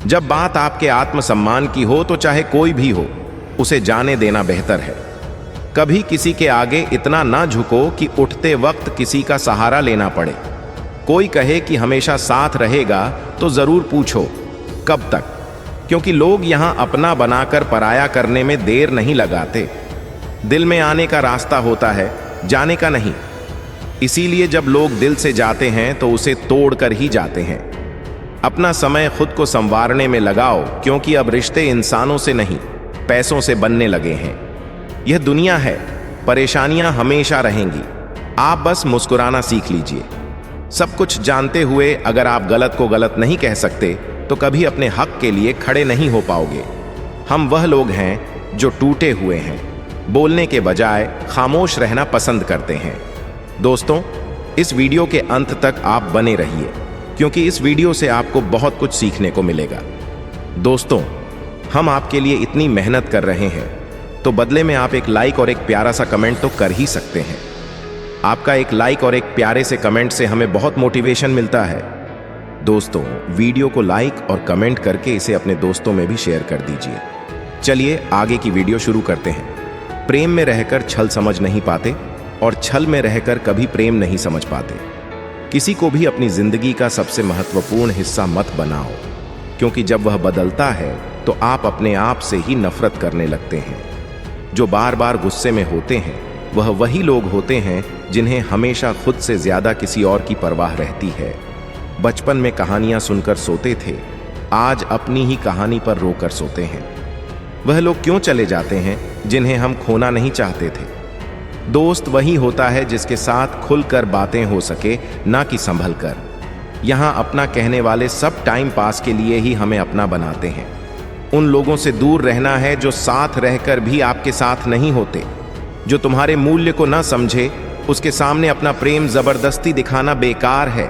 जब बात आपके आत्मसम्मान की हो तो चाहे कोई भी हो, उसे जाने देना बेहतर है। कभी किसी के आगे इतना ना झुको कि उठते वक्त किसी का सहारा लेना पड़े। कोई कहे कि हमेशा साथ रहेगा तो जरूर पूछो कब तक, क्योंकि लोग यहां अपना बनाकर पराया करने में देर नहीं लगाते। दिल में आने का रास्ता होता है, जाने का नहीं। इसीलिए जब लोग दिल से जाते हैं तो उसे तोड़कर ही जाते हैं। अपना समय खुद को संवारने में लगाओ, क्योंकि अब रिश्ते इंसानों से नहीं, पैसों से बनने लगे हैं। यह दुनिया है, परेशानियां हमेशा रहेंगी। आप बस मुस्कुराना सीख लीजिए। सब कुछ जानते हुए अगर आप गलत को गलत नहीं कह सकते तो कभी अपने हक के लिए खड़े नहीं हो पाओगे। हम वह लोग हैं जो टूटे हुए हैं, बोलने के बजाय खामोश रहना पसंद करते हैं। दोस्तों, इस वीडियो के अंत तक आप बने रहिए, क्योंकि इस वीडियो से आपको बहुत कुछ सीखने को मिलेगा। दोस्तों, हम आपके लिए इतनी मेहनत कर रहे हैं, तो बदले में आप एक लाइक और एक प्यारा सा कमेंट तो कर ही सकते हैं। आपका एक लाइक और एक प्यारे से कमेंट से हमें बहुत मोटिवेशन मिलता है। दोस्तों, वीडियो को लाइक और कमेंट करके इसे अपने दोस्तों में भी शेयर कर दीजिए। चलिए आगे की वीडियो शुरू करते हैं। प्रेम में रहकर छल समझ नहीं पाते और छल में रहकर कभी प्रेम नहीं समझ पाते। किसी को भी अपनी जिंदगी का सबसे महत्वपूर्ण हिस्सा मत बनाओ, क्योंकि जब वह बदलता है तो आप अपने आप से ही नफरत करने लगते हैं। जो बार बार गुस्से में होते हैं वह वही लोग होते हैं जिन्हें हमेशा खुद से ज्यादा किसी और की परवाह रहती है। बचपन में कहानियां सुनकर सोते थे, आज अपनी ही कहानी पर रोकर सोते हैं। वह लोग क्यों चले जाते हैं जिन्हें हम खोना नहीं चाहते थे। दोस्त वही होता है जिसके साथ खुलकर बातें हो सके, ना कि संभल कर। यहां अपना कहने वाले सब टाइम पास के लिए ही हमें अपना बनाते हैं। उन लोगों से दूर रहना है जो साथ रहकर भी आपके साथ नहीं होते। जो तुम्हारे मूल्य को ना समझे, उसके सामने अपना प्रेम जबरदस्ती दिखाना बेकार है।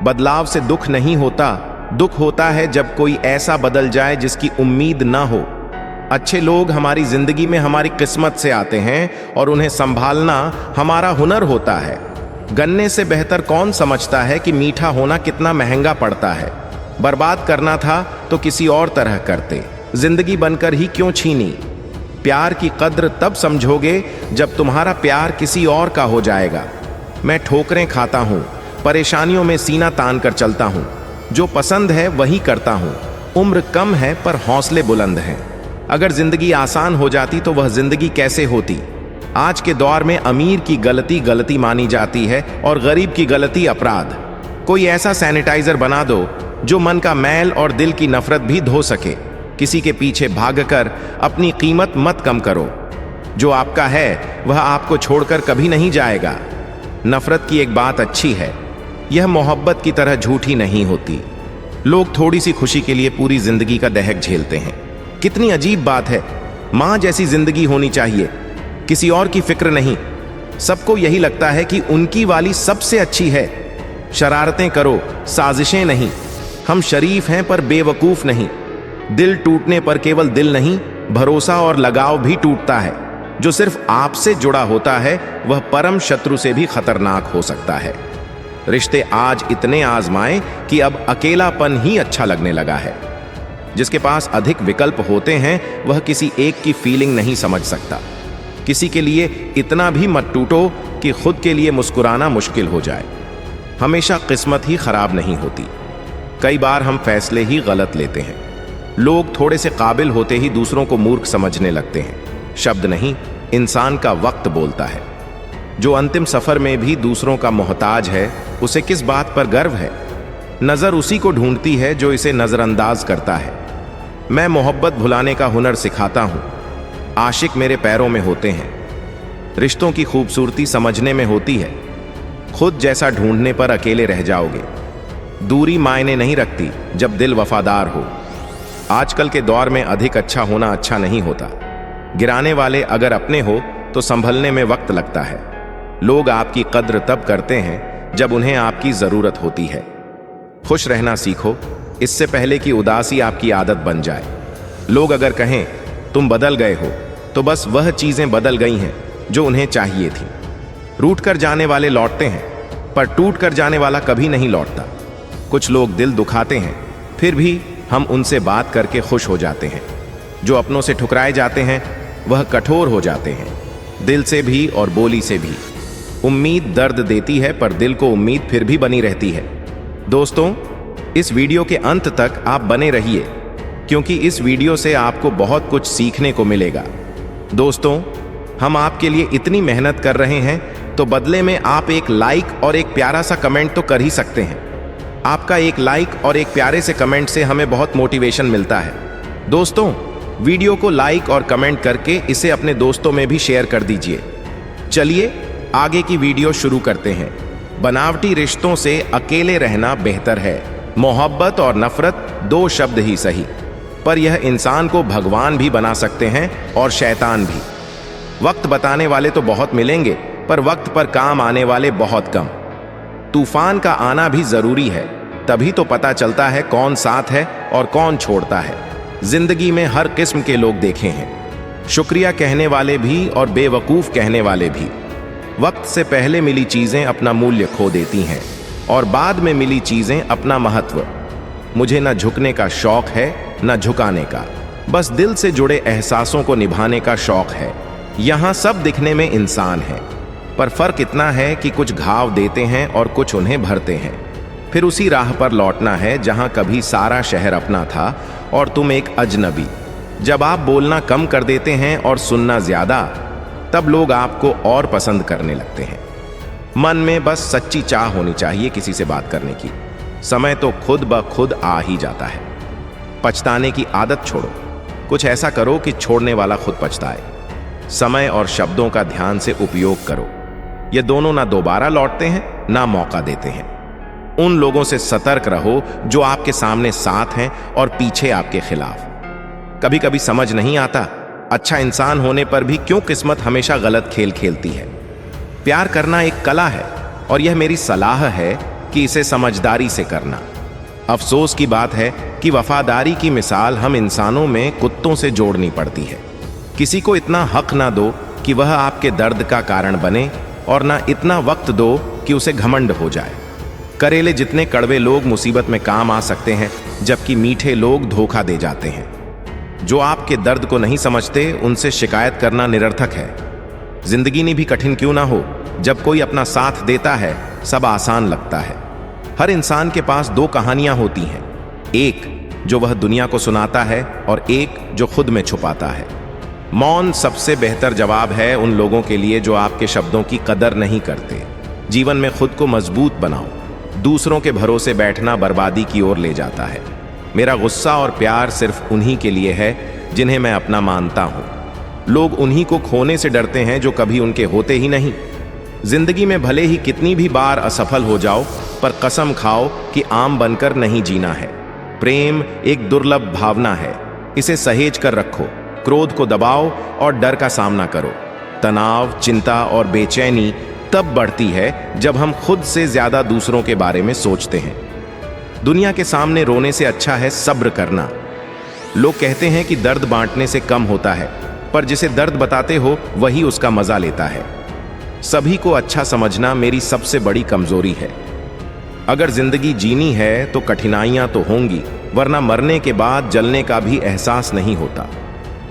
बदलाव से दुख नहीं होता, दुख होता है जब कोई ऐसा बदल जाए जिसकी उम्मीद ना हो। अच्छे लोग हमारी जिंदगी में हमारी किस्मत से आते हैं और उन्हें संभालना हमारा हुनर होता है। गन्ने से बेहतर कौन समझता है कि मीठा होना कितना महंगा पड़ता है। बर्बाद करना था तो किसी और तरह करते, जिंदगी बनकर ही क्यों छीनी। प्यार की कद्र तब समझोगे जब तुम्हारा प्यार किसी और का हो जाएगा। मैं ठोकरें खाता हूं, परेशानियों में सीना तान कर चलता हूं। जो पसंद है वही करता हूं। उम्र कम है पर हौसले बुलंद हैं। अगर जिंदगी आसान हो जाती तो वह जिंदगी कैसे होती। आज के दौर में अमीर की गलती गलती मानी जाती है और गरीब की गलती अपराध। कोई ऐसा सैनिटाइजर बना दो जो मन का मैल और दिल की नफरत भी धो सके। किसी के पीछे भागकर अपनी कीमत मत कम करो। जो आपका है वह आपको छोड़कर कभी नहीं जाएगा। नफरत की एक बात अच्छी है, यह मोहब्बत की तरह झूठी नहीं होती। लोग थोड़ी सी खुशी के लिए पूरी जिंदगी का दहक झेलते हैं। कितनी अजीब बात है। मां जैसी जिंदगी होनी चाहिए, किसी और की फिक्र नहीं। सबको यही लगता है कि उनकी वाली सबसे अच्छी है। शरारतें करो, साजिशें नहीं। हम शरीफ हैं पर बेवकूफ नहीं। दिल टूटने पर केवल दिल नहीं, भरोसा और लगाव भी टूटता है। जो सिर्फ आपसे जुड़ा होता है वह परम शत्रु से भी खतरनाक हो सकता है। रिश्ते आज इतने आजमाए कि अब अकेलापन ही अच्छा लगने लगा है। जिसके पास अधिक विकल्प होते हैं वह किसी एक की फीलिंग नहीं समझ सकता। किसी के लिए इतना भी मत टूटो कि खुद के लिए मुस्कुराना मुश्किल हो जाए। हमेशा किस्मत ही खराब नहीं होती, कई बार हम फैसले ही गलत लेते हैं। लोग थोड़े से काबिल होते ही दूसरों को मूर्ख समझने लगते हैं। शब्द नहीं, इंसान का वक्त बोलता है। जो अंतिम सफर में भी दूसरों का मोहताज है, उसे किस बात पर गर्व है। नजर उसी को ढूंढती है जो इसे नजरअंदाज करता है। मैं मोहब्बत भुलाने का हुनर सिखाता हूं। आशिक मेरे पैरों में होते हैं। रिश्तों की खूबसूरती समझने में होती है। खुद जैसा ढूंढने पर अकेले रह जाओगे। दूरी मायने नहीं रखती जब दिल वफादार हो। आजकल के दौर में अधिक अच्छा होना अच्छा नहीं होता। गिराने वाले अगर अपने हो तो संभलने में वक्त लगता है। लोग आपकी कद्र तब करते हैं जब उन्हें आपकी जरूरत होती है। खुश रहना सीखो, इससे पहले कि उदासी आपकी आदत बन जाए। लोग अगर कहें तुम बदल गए हो, तो बस वह चीजें बदल गई हैं जो उन्हें चाहिए थी। रूठ कर जाने वाले लौटते हैं, पर टूट कर जाने वाला कभी नहीं लौटता। कुछ लोग दिल दुखाते हैं, फिर भी हम उनसे बात करके खुश हो जाते हैं। जो अपनों से ठुकराए जाते हैं वह कठोर हो जाते हैं, दिल से भी और बोली से भी। उम्मीद दर्द देती है पर दिल को उम्मीद फिर भी बनी रहती है। दोस्तों, इस वीडियो के अंत तक आप बने रहिए, क्योंकि इस वीडियो से आपको बहुत कुछ सीखने को मिलेगा। दोस्तों, हम आपके लिए इतनी मेहनत कर रहे हैं, तो बदले में आप एक लाइक और एक प्यारा सा कमेंट तो कर ही सकते हैं। आपका एक लाइक और एक प्यारे से कमेंट से हमें बहुत मोटिवेशन मिलता है। दोस्तों, वीडियो को लाइक और कमेंट करके इसे अपने दोस्तों में भी शेयर कर दीजिए। चलिए आगे की वीडियो शुरू करते हैं। बनावटी रिश्तों से अकेले रहना बेहतर है। मोहब्बत और नफरत दो शब्द ही सही, पर यह इंसान को भगवान भी बना सकते हैं और शैतान भी। वक्त बताने वाले तो बहुत मिलेंगे, पर वक्त पर काम आने वाले बहुत कम। तूफान का आना भी जरूरी है, तभी तो पता चलता है कौन साथ है और कौन छोड़ता है। जिंदगी में हर किस्म के लोग देखे हैं, शुक्रिया कहने वाले भी और बेवकूफ कहने वाले भी। वक्त से पहले मिली चीजें अपना मूल्य खो देती हैं और बाद में मिली चीजें अपना महत्व। मुझे न झुकने का शौक है न झुकाने का, बस दिल से जुड़े एहसासों को निभाने का शौक है। यहाँ सब दिखने में इंसान है, पर फर्क इतना है कि कुछ घाव देते हैं और कुछ उन्हें भरते हैं। फिर उसी राह पर लौटना है जहां कभी सारा शहर अपना था और तुम एक अजनबी। जब आप बोलना कम कर देते हैं और सुनना ज्यादा, तब लोग आपको और पसंद करने लगते हैं। मन में बस सच्ची चाह होनी चाहिए किसी से बात करने की। समय तो खुद ब खुद आ ही जाता है। पछताने की आदत छोड़ो, कुछ ऐसा करो कि छोड़ने वाला खुद पछताए। समय और शब्दों का ध्यान से उपयोग करो, ये दोनों ना दोबारा लौटते हैं ना मौका देते हैं। उन लोगों से सतर्क रहो जो आपके सामने साथ हैं और पीछे आपके खिलाफ। कभी कभी समझ नहीं आता, अच्छा इंसान होने पर भी क्यों किस्मत हमेशा गलत खेल खेलती है। प्यार करना एक कला है और यह मेरी सलाह है कि इसे समझदारी से करना। अफसोस की बात है कि वफादारी की मिसाल हम इंसानों में कुत्तों से जोड़नी पड़ती है। किसी को इतना हक ना दो कि वह आपके दर्द का कारण बने, और ना इतना वक्त दो कि उसे घमंड हो जाए। करेले जितने कड़वे लोग मुसीबत में काम आ सकते हैं, जबकि मीठे लोग धोखा दे जाते हैं। जो आपके दर्द को नहीं समझते, उनसे शिकायत करना निरर्थक है। जिंदगी ने भी कठिन क्यों ना हो, जब कोई अपना साथ देता है सब आसान लगता है। हर इंसान के पास दो कहानियां होती हैं, एक जो वह दुनिया को सुनाता है और एक जो खुद में छुपाता है। मौन सबसे बेहतर जवाब है उन लोगों के लिए जो आपके शब्दों की कदर नहीं करते। जीवन में खुद को मजबूत बनाओ, दूसरों के भरोसे बैठना बर्बादी की ओर ले जाता है। मेरा गुस्सा और प्यार सिर्फ उन्हीं के लिए है जिन्हें मैं अपना मानता हूं। लोग उन्हीं को खोने से डरते हैं जो कभी उनके होते ही नहीं। जिंदगी में भले ही कितनी भी बार असफल हो जाओ, पर कसम खाओ कि आम बनकर नहीं जीना है। प्रेम एक दुर्लभ भावना है, इसे सहेज कर रखो। क्रोध को दबाओ और डर का सामना करो। तनाव, चिंता और बेचैनी तब बढ़ती है जब हम खुद से ज्यादा दूसरों के बारे में सोचते हैं। दुनिया के सामने रोने से अच्छा है सब्र करना। लोग कहते हैं कि दर्द बांटने से कम होता है, पर जिसे दर्द बताते हो वही उसका मजा लेता है। सभी को अच्छा समझना मेरी सबसे बड़ी कमजोरी है। अगर जिंदगी जीनी है तो कठिनाइयां तो होंगी, वरना मरने के बाद जलने का भी एहसास नहीं होता।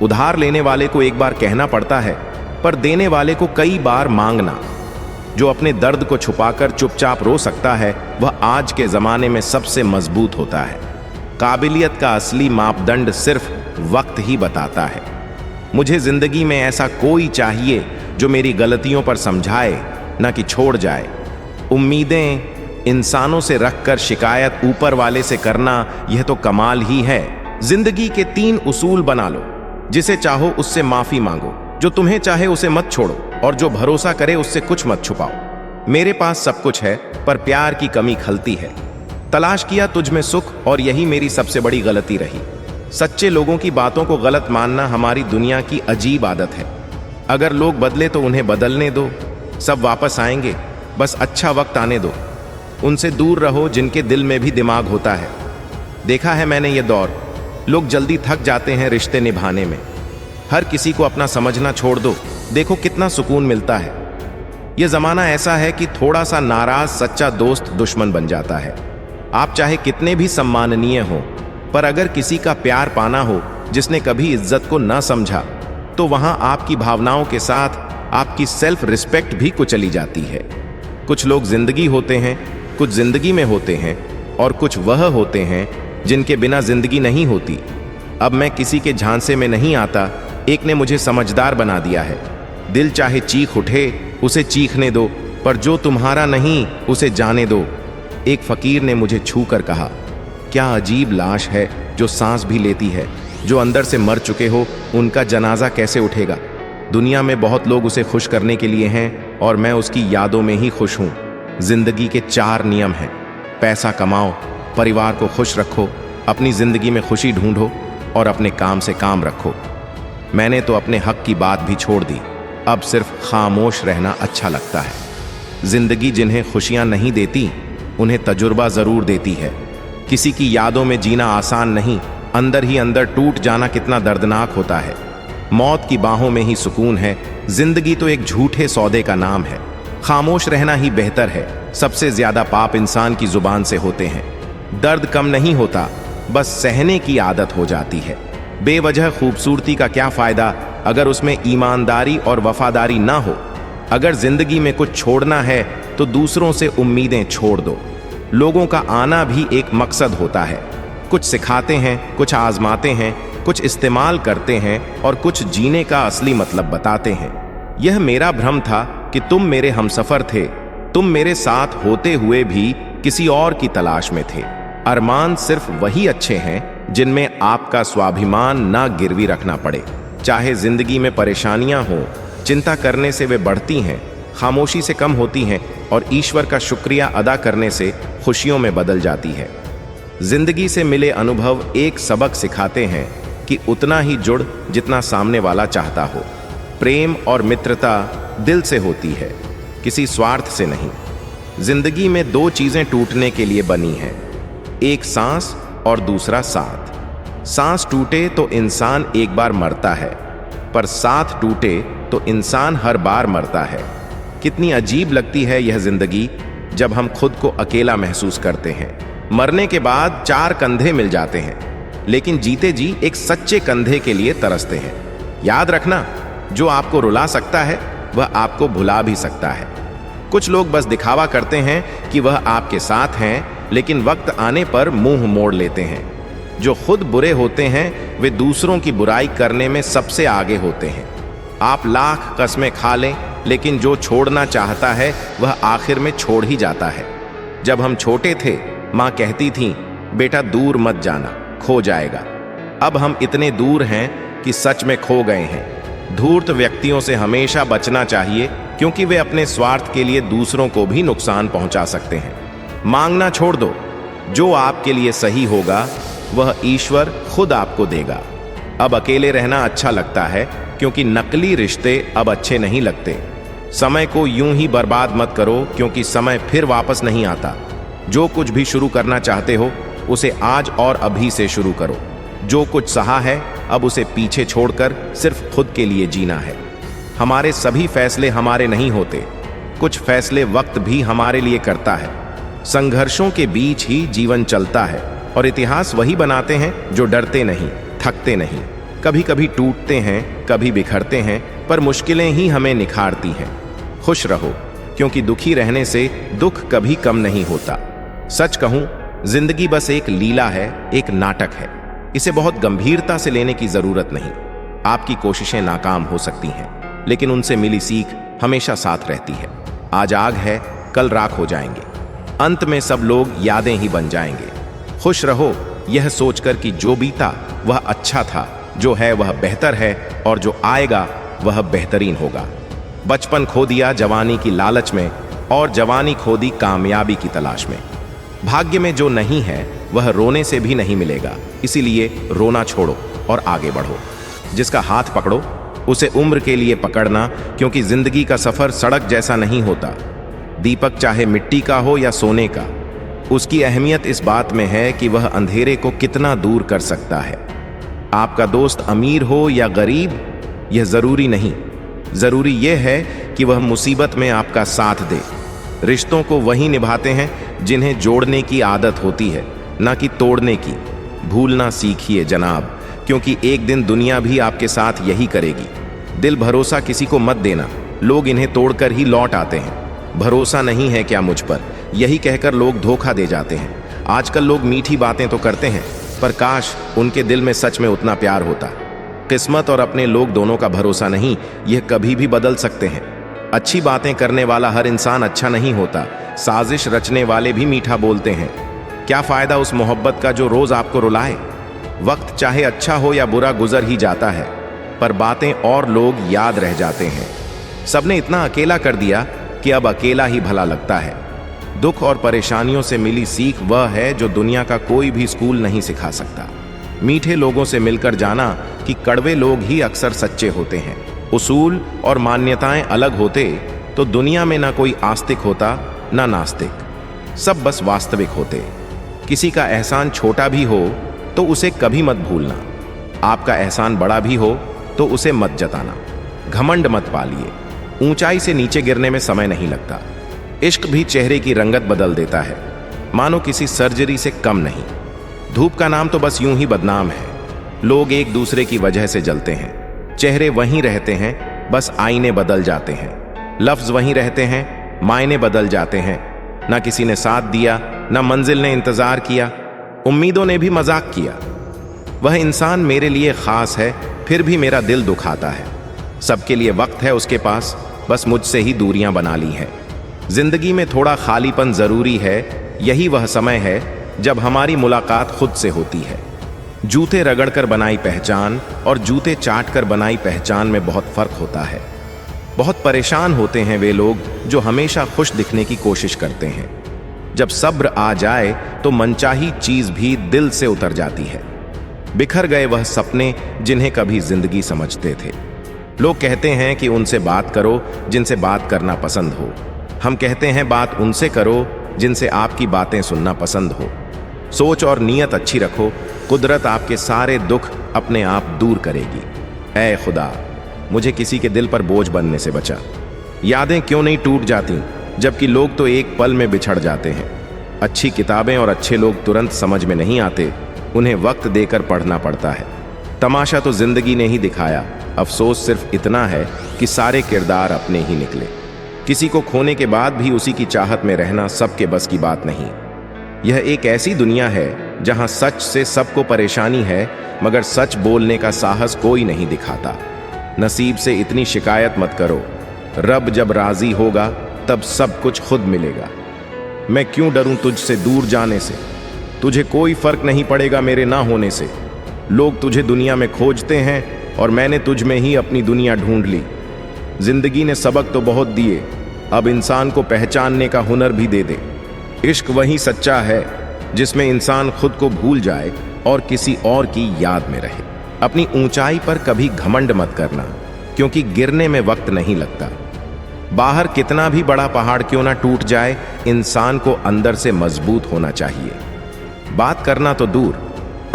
उधार लेने वाले को एक बार कहना पड़ता है, पर देने वाले को कई बार मांगना। जो अपने दर्द को छुपाकर चुपचाप रो सकता है, वह आज के जमाने में सबसे मजबूत होता है। काबिलियत का असली मापदंड सिर्फ वक्त ही बताता है। मुझे जिंदगी में ऐसा कोई चाहिए जो मेरी गलतियों पर समझाए, न कि छोड़ जाए। उम्मीदें इंसानों से रखकर शिकायत ऊपर वाले से करना, यह तो कमाल ही है। जिंदगी के 3 उसूल बना लो। जिसे चाहो उससे माफी मांगो, जो तुम्हें चाहे उसे मत छोड़ो, और जो भरोसा करे उससे कुछ मत छुपाओ। मेरे पास सब कुछ है, पर प्यार की कमी खलती है। तलाश किया तुझ में सुख, और यही मेरी सबसे बड़ी गलती रही। सच्चे लोगों की बातों को गलत मानना हमारी दुनिया की अजीब आदत है। अगर लोग बदले तो उन्हें बदलने दो, सब वापस आएंगे, बस अच्छा वक्त आने दो। उनसे दूर रहो जिनके दिल में भी दिमाग होता है। देखा है मैंने ये दौर, लोग जल्दी थक जाते हैं रिश्ते निभाने में। हर किसी को अपना समझना छोड़ दो, देखो कितना सुकून मिलता है। यह जमाना ऐसा है कि थोड़ा सा नाराज सच्चा दोस्त दुश्मन बन जाता है। आप चाहे कितने भी सम्माननीय हो, पर अगर किसी का प्यार पाना हो जिसने कभी इज्जत को न समझा, तो वहां आपकी भावनाओं के साथ आपकी सेल्फ रिस्पेक्ट भी कुचली जाती है। कुछ लोग जिंदगी होते हैं, कुछ जिंदगी में होते हैं, और कुछ वह होते हैं जिनके बिना जिंदगी नहीं होती। अब मैं किसी के झांसे में नहीं आता, एक ने मुझे समझदार बना दिया है। दिल चाहे चीख उठे उसे चीखने दो, पर जो तुम्हारा नहीं उसे जाने दो। एक फकीर ने मुझे छू कर कहा, क्या अजीब लाश है जो सांस भी लेती है। जो अंदर से मर चुके हो उनका जनाजा कैसे उठेगा। दुनिया में बहुत लोग उसे खुश करने के लिए हैं और मैं उसकी यादों में ही खुश हूं। जिंदगी के 4 नियम हैं। पैसा कमाओ, परिवार को खुश रखो, अपनी जिंदगी में खुशी ढूंढो और अपने काम से काम रखो। मैंने तो अपने हक की बात भी छोड़ दी, अब सिर्फ खामोश रहना अच्छा लगता है। जिंदगी जिन्हें खुशियां नहीं देती उन्हें तजुर्बा जरूर देती है। किसी की यादों में जीना आसान नहीं, अंदर ही अंदर टूट जाना कितना दर्दनाक होता है। मौत की बाहों में ही सुकून है। जिंदगी तो एक झूठे सौदे का नाम है। खामोश रहना ही बेहतर है। सबसे ज्यादा पाप इंसान की जुबान से होते हैं। दर्द कम नहीं होता, बस सहने की आदत हो जाती है। बेवजह खूबसूरती का क्या फायदा अगर उसमें ईमानदारी और वफादारी ना हो। अगर जिंदगी में कुछ छोड़ना है तो दूसरों से उम्मीदें छोड़ दो। लोगों का आना भी एक मकसद होता है। कुछ सिखाते हैं, कुछ आजमाते हैं, कुछ इस्तेमाल करते हैं और कुछ जीने का असली मतलब बताते हैं। यह मेरा भ्रम था कि तुम मेरे हमसफर थे। तुम मेरे साथ होते हुए भी किसी और की तलाश में थे। अरमान सिर्फ वही अच्छे हैं जिनमें आपका स्वाभिमान ना गिरवी रखना पड़े। चाहे जिंदगी में परेशानियां हो, चिंता करने से वे बढ़ती हैं, खामोशी से कम होती हैं और ईश्वर का शुक्रिया अदा करने से खुशियों में बदल जाती है। जिंदगी से मिले अनुभव एक सबक सिखाते हैं कि उतना ही जुड़ जितना सामने वाला चाहता हो। प्रेम और मित्रता दिल से होती है, किसी स्वार्थ से नहीं। जिंदगी में 2 चीजें टूटने के लिए बनी हैं, एक सांस और दूसरा साथ। सांस टूटे तो इंसान एक बार मरता है, पर साथ टूटे तो इंसान हर बार मरता है। कितनी अजीब लगती है यह जिंदगी जब हम खुद को अकेला महसूस करते हैं। मरने के बाद 4 कंधे मिल जाते हैं, लेकिन जीते जी एक सच्चे कंधे के लिए तरसते हैं। याद रखना, जो आपको रुला सकता है वह आपको भुला भी सकता है। कुछ लोग बस दिखावा करते हैं कि वह आपके साथ हैं, लेकिन वक्त आने पर मुंह मोड़ लेते हैं। जो खुद बुरे होते हैं वे दूसरों की बुराई करने में सबसे आगे होते हैं। आप लाख कस्में खा लें, लेकिन जो छोड़ना चाहता है वह आखिर में छोड़ ही जाता है। जब हम छोटे थे, माँ कहती थी, बेटा दूर मत जाना, खो जाएगा। अब हम इतने दूर हैं कि सच में खो गए हैं। धूर्त व्यक्तियों से हमेशा बचना चाहिए, क्योंकि वे अपने स्वार्थ के लिए दूसरों को भी नुकसान पहुंचा सकते हैं। मांगना छोड़ दो, जो आपके लिए सही होगा वह ईश्वर खुद आपको देगा। अब अकेले रहना अच्छा लगता है, क्योंकि नकली रिश्ते अब अच्छे नहीं लगते। समय को यूं ही बर्बाद मत करो, क्योंकि समय फिर वापस नहीं आता। जो कुछ भी शुरू करना चाहते हो उसे आज और अभी से शुरू करो। जो कुछ सहा है अब उसे पीछे छोड़कर सिर्फ खुद के लिए जीना है। हमारे सभी फैसले हमारे नहीं होते, कुछ फैसले वक्त भी हमारे लिए करता है। संघर्षों के बीच ही जीवन चलता है और इतिहास वही बनाते हैं जो डरते नहीं, थकते नहीं। कभी कभी टूटते हैं, कभी बिखरते हैं, पर मुश्किलें ही हमें निखारती हैं। खुश रहो, क्योंकि दुखी रहने से दुख कभी कम नहीं होता। सच कहूं, जिंदगी बस एक लीला है, एक नाटक है। इसे बहुत गंभीरता से लेने की जरूरत नहीं। आपकी कोशिशें नाकाम हो सकती हैं, लेकिन उनसे मिली सीख हमेशा साथ रहती है। आज आग है, कल राख हो जाएंगे। अंत में सब लोग यादें ही बन जाएंगे। खुश रहो यह सोचकर कि जो बीता वह अच्छा था, जो है वह बेहतर है और जो आएगा वह बेहतरीन होगा। बचपन खो दिया जवानी की लालच में, और जवानी खो दी कामयाबी की तलाश में। भाग्य में जो नहीं है वह रोने से भी नहीं मिलेगा, इसीलिए रोना छोड़ो और आगे बढ़ो। जिसका हाथ पकड़ो उसे उम्र के लिए पकड़ना, क्योंकि जिंदगी का सफर सड़क जैसा नहीं होता। दीपक चाहे मिट्टी का हो या सोने का, उसकी अहमियत इस बात में है कि वह अंधेरे को कितना दूर कर सकता है। आपका दोस्त अमीर हो या गरीब यह जरूरी नहीं, जरूरी यह है कि वह मुसीबत में आपका साथ दे। रिश्तों को वही निभाते हैं जिन्हें जोड़ने की आदत होती है, ना कि तोड़ने की। भूलना सीखिए जनाब, क्योंकि एक दिन दुनिया भी आपके साथ यही करेगी। दिल भरोसा किसी को मत देना, लोग इन्हें तोड़कर ही लौट आते हैं। भरोसा नहीं है क्या मुझ पर, यही कहकर लोग धोखा दे जाते हैं। आजकल लोग मीठी बातें तो करते हैं, पर काश उनके दिल में सच में उतना प्यार होता। किस्मत और अपने लोग दोनों का भरोसा नहीं, यह कभी भी बदल सकते हैं। अच्छी बातें करने वाला हर इंसान अच्छा नहीं होता, साजिश रचने वाले भी मीठा बोलते हैं। क्या फायदा उस मोहब्बत का जो रोज आपको रुलाए। वक्त चाहे अच्छा हो या बुरा गुजर ही जाता है, पर बातें और लोग याद रह जाते हैं। सबने इतना अकेला कर दिया कि अब अकेला ही भला लगता है। दुख और परेशानियों से मिली सीख वह है जो दुनिया का कोई भी स्कूल नहीं सिखा सकता। मीठे लोगों से मिलकर जाना कि कड़वे लोग ही अक्सर सच्चे होते हैं। उसूल और मान्यताएं अलग होते तो दुनिया में ना कोई आस्तिक होता ना नास्तिक, सब बस वास्तविक होते। किसी का एहसान छोटा भी हो तो उसे कभी मत भूलना, आपका एहसान बड़ा भी हो तो उसे मत जताना। घमंड मत पालिए, ऊंचाई से नीचे गिरने में समय नहीं लगता। इश्क भी चेहरे की रंगत बदल देता है, मानो किसी सर्जरी से कम नहीं। धूप का नाम तो बस यूं ही बदनाम है, लोग एक दूसरे की वजह से जलते हैं। चेहरे वहीं रहते हैं, बस आईने बदल जाते हैं। लफ्ज वहीं रहते हैं, मायने बदल जाते हैं। ना किसी ने साथ दिया, ना मंजिल ने इंतजार किया, उम्मीदों ने भी मजाक किया। वह इंसान मेरे लिए खास है, फिर भी मेरा दिल दुखाता है। सबके लिए वक्त है उसके पास, बस मुझसे ही दूरियां बना ली है। जिंदगी में थोड़ा खालीपन जरूरी है, यही वह समय है जब हमारी मुलाकात खुद से होती है। जूते रगड़कर बनाई पहचान और जूते चाटकर बनाई पहचान में बहुत फर्क होता है। बहुत परेशान होते हैं वे लोग जो हमेशा खुश दिखने की कोशिश करते हैं। जब सब्र आ जाए तो मनचाही चीज भी दिल से उतर जाती है। बिखर गए वह सपने जिन्हें कभी जिंदगी समझते थे। लोग कहते हैं कि उनसे बात करो जिनसे बात करना पसंद हो। हम कहते हैं बात उनसे करो जिनसे आपकी बातें सुनना पसंद हो। सोच और नीयत अच्छी रखो, कुदरत आपके सारे दुख अपने आप दूर करेगी। ऐ खुदा, मुझे किसी के दिल पर बोझ बनने से बचा। यादें क्यों नहीं टूट जाती, जबकि लोग तो एक पल में बिछड़ जाते हैं। अच्छी किताबें और अच्छे लोग तुरंत समझ में नहीं आते, उन्हें वक्त देकर पढ़ना पड़ता है। तमाशा तो जिंदगी ने ही दिखाया, अफसोस सिर्फ इतना है कि सारे किरदार अपने ही निकले। किसी को खोने के बाद भी उसी की चाहत में रहना सबके बस की बात नहीं। यह एक ऐसी दुनिया है जहां सच से सबको परेशानी है, मगर सच बोलने का साहस कोई नहीं दिखाता। नसीब से इतनी शिकायत मत करो, रब जब राजी होगा तब सब कुछ खुद मिलेगा। मैं क्यों डरूं तुझसे दूर जाने से, तुझे कोई फर्क नहीं पड़ेगा मेरे ना होने से। लोग तुझे दुनिया में खोजते हैं और मैंने तुझ में ही अपनी दुनिया ढूंढ ली। जिंदगी ने सबक तो बहुत दिए, अब इंसान को पहचानने का हुनर भी दे दे। इश्क वही सच्चा है जिसमें इंसान खुद को भूल जाए और किसी और की याद में रहे। अपनी ऊंचाई पर कभी घमंड मत करना, क्योंकि गिरने में वक्त नहीं लगता। बाहर कितना भी बड़ा पहाड़ क्यों ना टूट जाए, इंसान को अंदर से मजबूत होना चाहिए। बात करना तो दूर,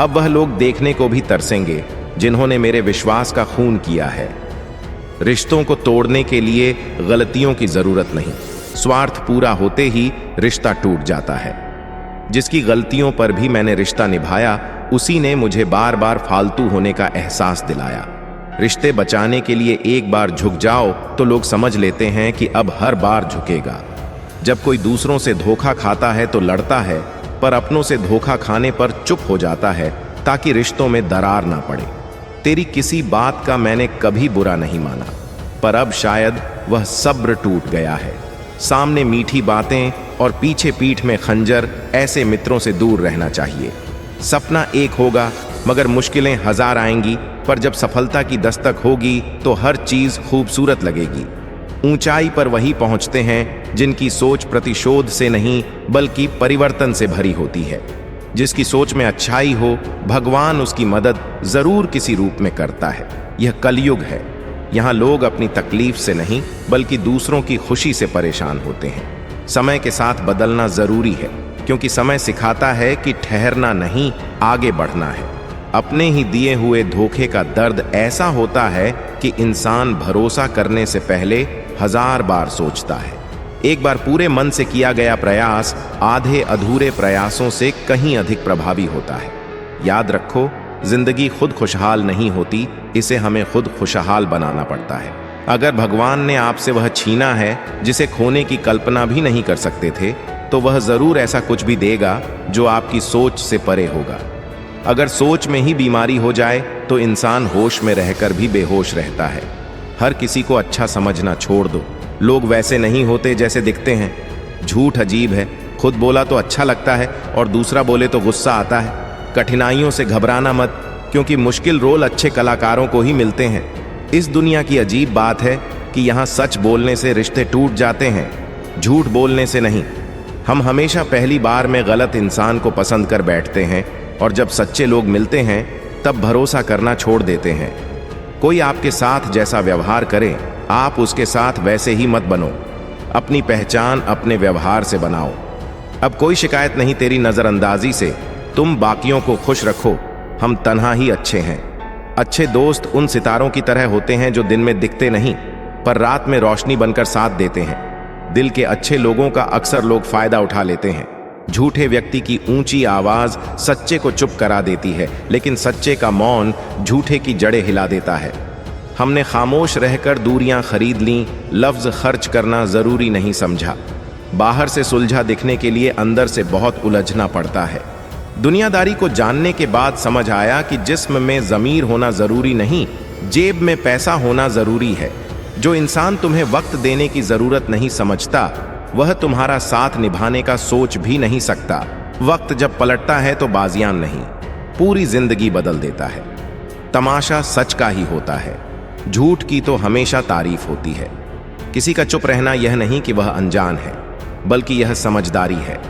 अब वह लोग देखने को भी तरसेंगे जिन्होंने मेरे विश्वास का खून किया है। रिश्तों को तोड़ने के लिए गलतियों की जरूरत नहीं, स्वार्थ पूरा होते ही रिश्ता टूट जाता है। जिसकी गलतियों पर भी मैंने रिश्ता निभाया, उसी ने मुझे बार बार फालतू होने का एहसास दिलाया। रिश्ते बचाने के लिए एक बार झुक जाओ तो लोग समझ लेते हैं कि अब हर बार झुकेगा। जब कोई दूसरों से धोखा खाता है तो लड़ता है, पर अपनों से धोखा खाने पर चुप हो जाता है ताकि रिश्तों में दरार ना पड़े। तेरी किसी बात का मैंने कभी बुरा नहीं माना, पर अब शायद वह सब्र टूट गया है। सामने मीठी बातें और पीछे पीठ में खंजर, ऐसे मित्रों से दूर रहना चाहिए। सपना एक होगा मगर मुश्किलें हजार आएंगी, पर जब सफलता की दस्तक होगी तो हर चीज खूबसूरत लगेगी। ऊंचाई पर वही पहुंचते हैं जिनकी सोच प्रतिशोध से नहीं बल्कि परिवर्तन से भरी होती है। जिसकी सोच में अच्छाई हो, भगवान उसकी मदद जरूर किसी रूप में करता है। यह कलयुग है, यहाँ लोग अपनी तकलीफ से नहीं बल्कि दूसरों की खुशी से परेशान होते हैं। समय के साथ बदलना जरूरी है, क्योंकि समय सिखाता है कि ठहरना नहीं, आगे बढ़ना है। अपने ही दिए हुए धोखे का दर्द ऐसा होता है कि इंसान भरोसा करने से पहले 1000 बार सोचता है। एक बार पूरे मन से किया गया प्रयास आधे अधूरे प्रयासों से कहीं अधिक प्रभावी होता है। याद रखो, जिंदगी खुद खुशहाल नहीं होती, इसे हमें खुद खुशहाल बनाना पड़ता है। अगर भगवान ने आपसे वह छीना है जिसे खोने की कल्पना भी नहीं कर सकते थे, तो वह जरूर ऐसा कुछ भी देगा जो आपकी सोच से परे होगा। अगर सोच में ही बीमारी हो जाए तो इंसान होश में रहकर भी बेहोश रहता है। हर किसी को अच्छा समझना छोड़ दो। लोग वैसे नहीं होते जैसे दिखते हैं। झूठ अजीब है, खुद बोला तो अच्छा लगता है और दूसरा बोले तो गुस्सा आता है। कठिनाइयों से घबराना मत, क्योंकि मुश्किल रोल अच्छे कलाकारों को ही मिलते हैं। इस दुनिया की अजीब बात है कि यहाँ सच बोलने से रिश्ते टूट जाते हैं, झूठ बोलने से नहीं। हम हमेशा पहली बार में गलत इंसान को पसंद कर बैठते हैं और जब सच्चे लोग मिलते हैं तब भरोसा करना छोड़ देते हैं। कोई आपके साथ जैसा व्यवहार करे, आप उसके साथ वैसे ही मत बनो। अपनी पहचान अपने व्यवहार से बनाओ। अब कोई शिकायत नहीं तेरी नजरअंदाजी से, तुम बाकियों को खुश रखो। हम तन्हा ही अच्छे हैं। अच्छे दोस्त उन सितारों की तरह होते हैं जो दिन में दिखते नहीं पर रात में रोशनी बनकर साथ देते हैं। दिल के अच्छे लोगों का अक्सर लोग फायदा उठा लेते हैं। झूठे व्यक्ति की ऊंची आवाज सच्चे को चुप करा देती है, लेकिन सच्चे का मौन झूठे की जड़ें हिला देता है। हमने खामोश रहकर दूरियां खरीद लीं, लफ्ज खर्च करना जरूरी नहीं समझा। बाहर से सुलझा दिखने के लिए अंदर से बहुत उलझना पड़ता है। दुनियादारी को जानने के बाद समझ आया कि जिस्म में ज़मीर होना ज़रूरी नहीं, जेब में पैसा होना ज़रूरी है। जो इंसान तुम्हें वक्त देने की ज़रूरत नहीं समझता, वह तुम्हारा साथ निभाने का सोच भी नहीं सकता। वक्त जब पलटता है तो बाजियां नहीं, पूरी जिंदगी बदल देता है। तमाशा सच का ही होता है, झूठ की तो हमेशा तारीफ होती है। किसी का चुप रहना यह नहीं कि वह अनजान है, बल्कि यह समझदारी है।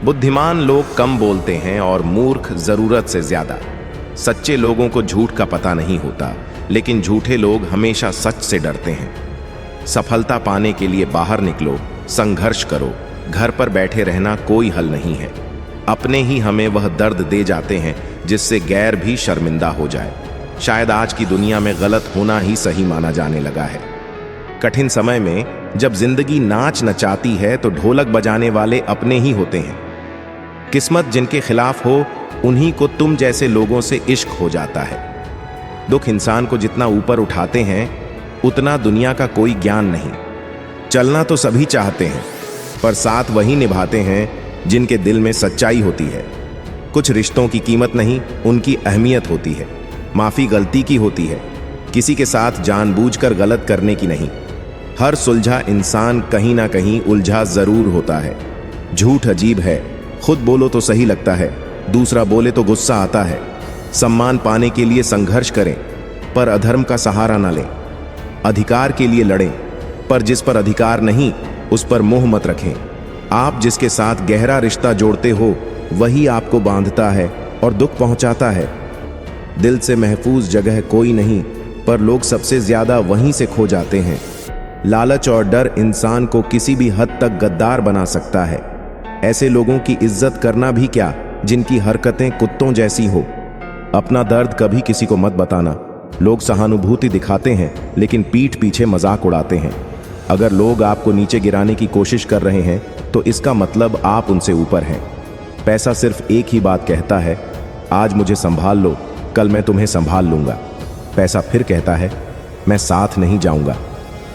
बुद्धिमान लोग कम बोलते हैं और मूर्ख जरूरत से ज्यादा। सच्चे लोगों को झूठ का पता नहीं होता, लेकिन झूठे लोग हमेशा सच से डरते हैं। सफलता पाने के लिए बाहर निकलो, संघर्ष करो। घर पर बैठे रहना कोई हल नहीं है। अपने ही हमें वह दर्द दे जाते हैं जिससे गैर भी शर्मिंदा हो जाए। शायद आज की दुनिया में गलत होना ही सही माना जाने लगा है। कठिन समय में जब जिंदगी नाच नचाती है तो ढोलक बजाने वाले अपने ही होते हैं। किस्मत जिनके खिलाफ हो, उन्हीं को तुम जैसे लोगों से इश्क हो जाता है। दुख इंसान को जितना ऊपर उठाते हैं, उतना दुनिया का कोई ज्ञान नहीं। चलना तो सभी चाहते हैं, पर साथ वही निभाते हैं जिनके दिल में सच्चाई होती है। कुछ रिश्तों की कीमत नहीं, उनकी अहमियत होती है। माफी गलती की होती है, किसी के साथ जानबूझकर गलत करने की नहीं। हर सुलझा इंसान कहीं ना कहीं उलझा जरूर होता है। झूठ अजीब है, खुद बोलो तो सही लगता है, दूसरा बोले तो गुस्सा आता है। सम्मान पाने के लिए संघर्ष करें, पर अधर्म का सहारा न लें। अधिकार के लिए लड़ें, पर जिस पर अधिकार नहीं, उस पर मोह मत रखें। आप जिसके साथ गहरा रिश्ता जोड़ते हो, वही आपको बांधता है और दुख पहुंचाता है। दिल से महफूज जगह कोई नहीं, पर लोग सबसे ज्यादा वहीं से खो जाते हैं। लालच और डर इंसान को किसी भी हद तक गद्दार बना सकता है। ऐसे लोगों की इज्जत करना भी क्या जिनकी हरकतें कुत्तों जैसी हो। अपना दर्द कभी किसी को मत बताना। लोग सहानुभूति दिखाते हैं, लेकिन पीठ पीछे मजाक उड़ाते हैं। अगर लोग आपको नीचे गिराने की कोशिश कर रहे हैं, तो इसका मतलब आप उनसे ऊपर हैं। पैसा सिर्फ एक ही बात कहता है, आज मुझे संभाल लो, कल मैं तुम्हें संभाल लूंगा। पैसा फिर कहता है, मैं साथ नहीं जाऊंगा,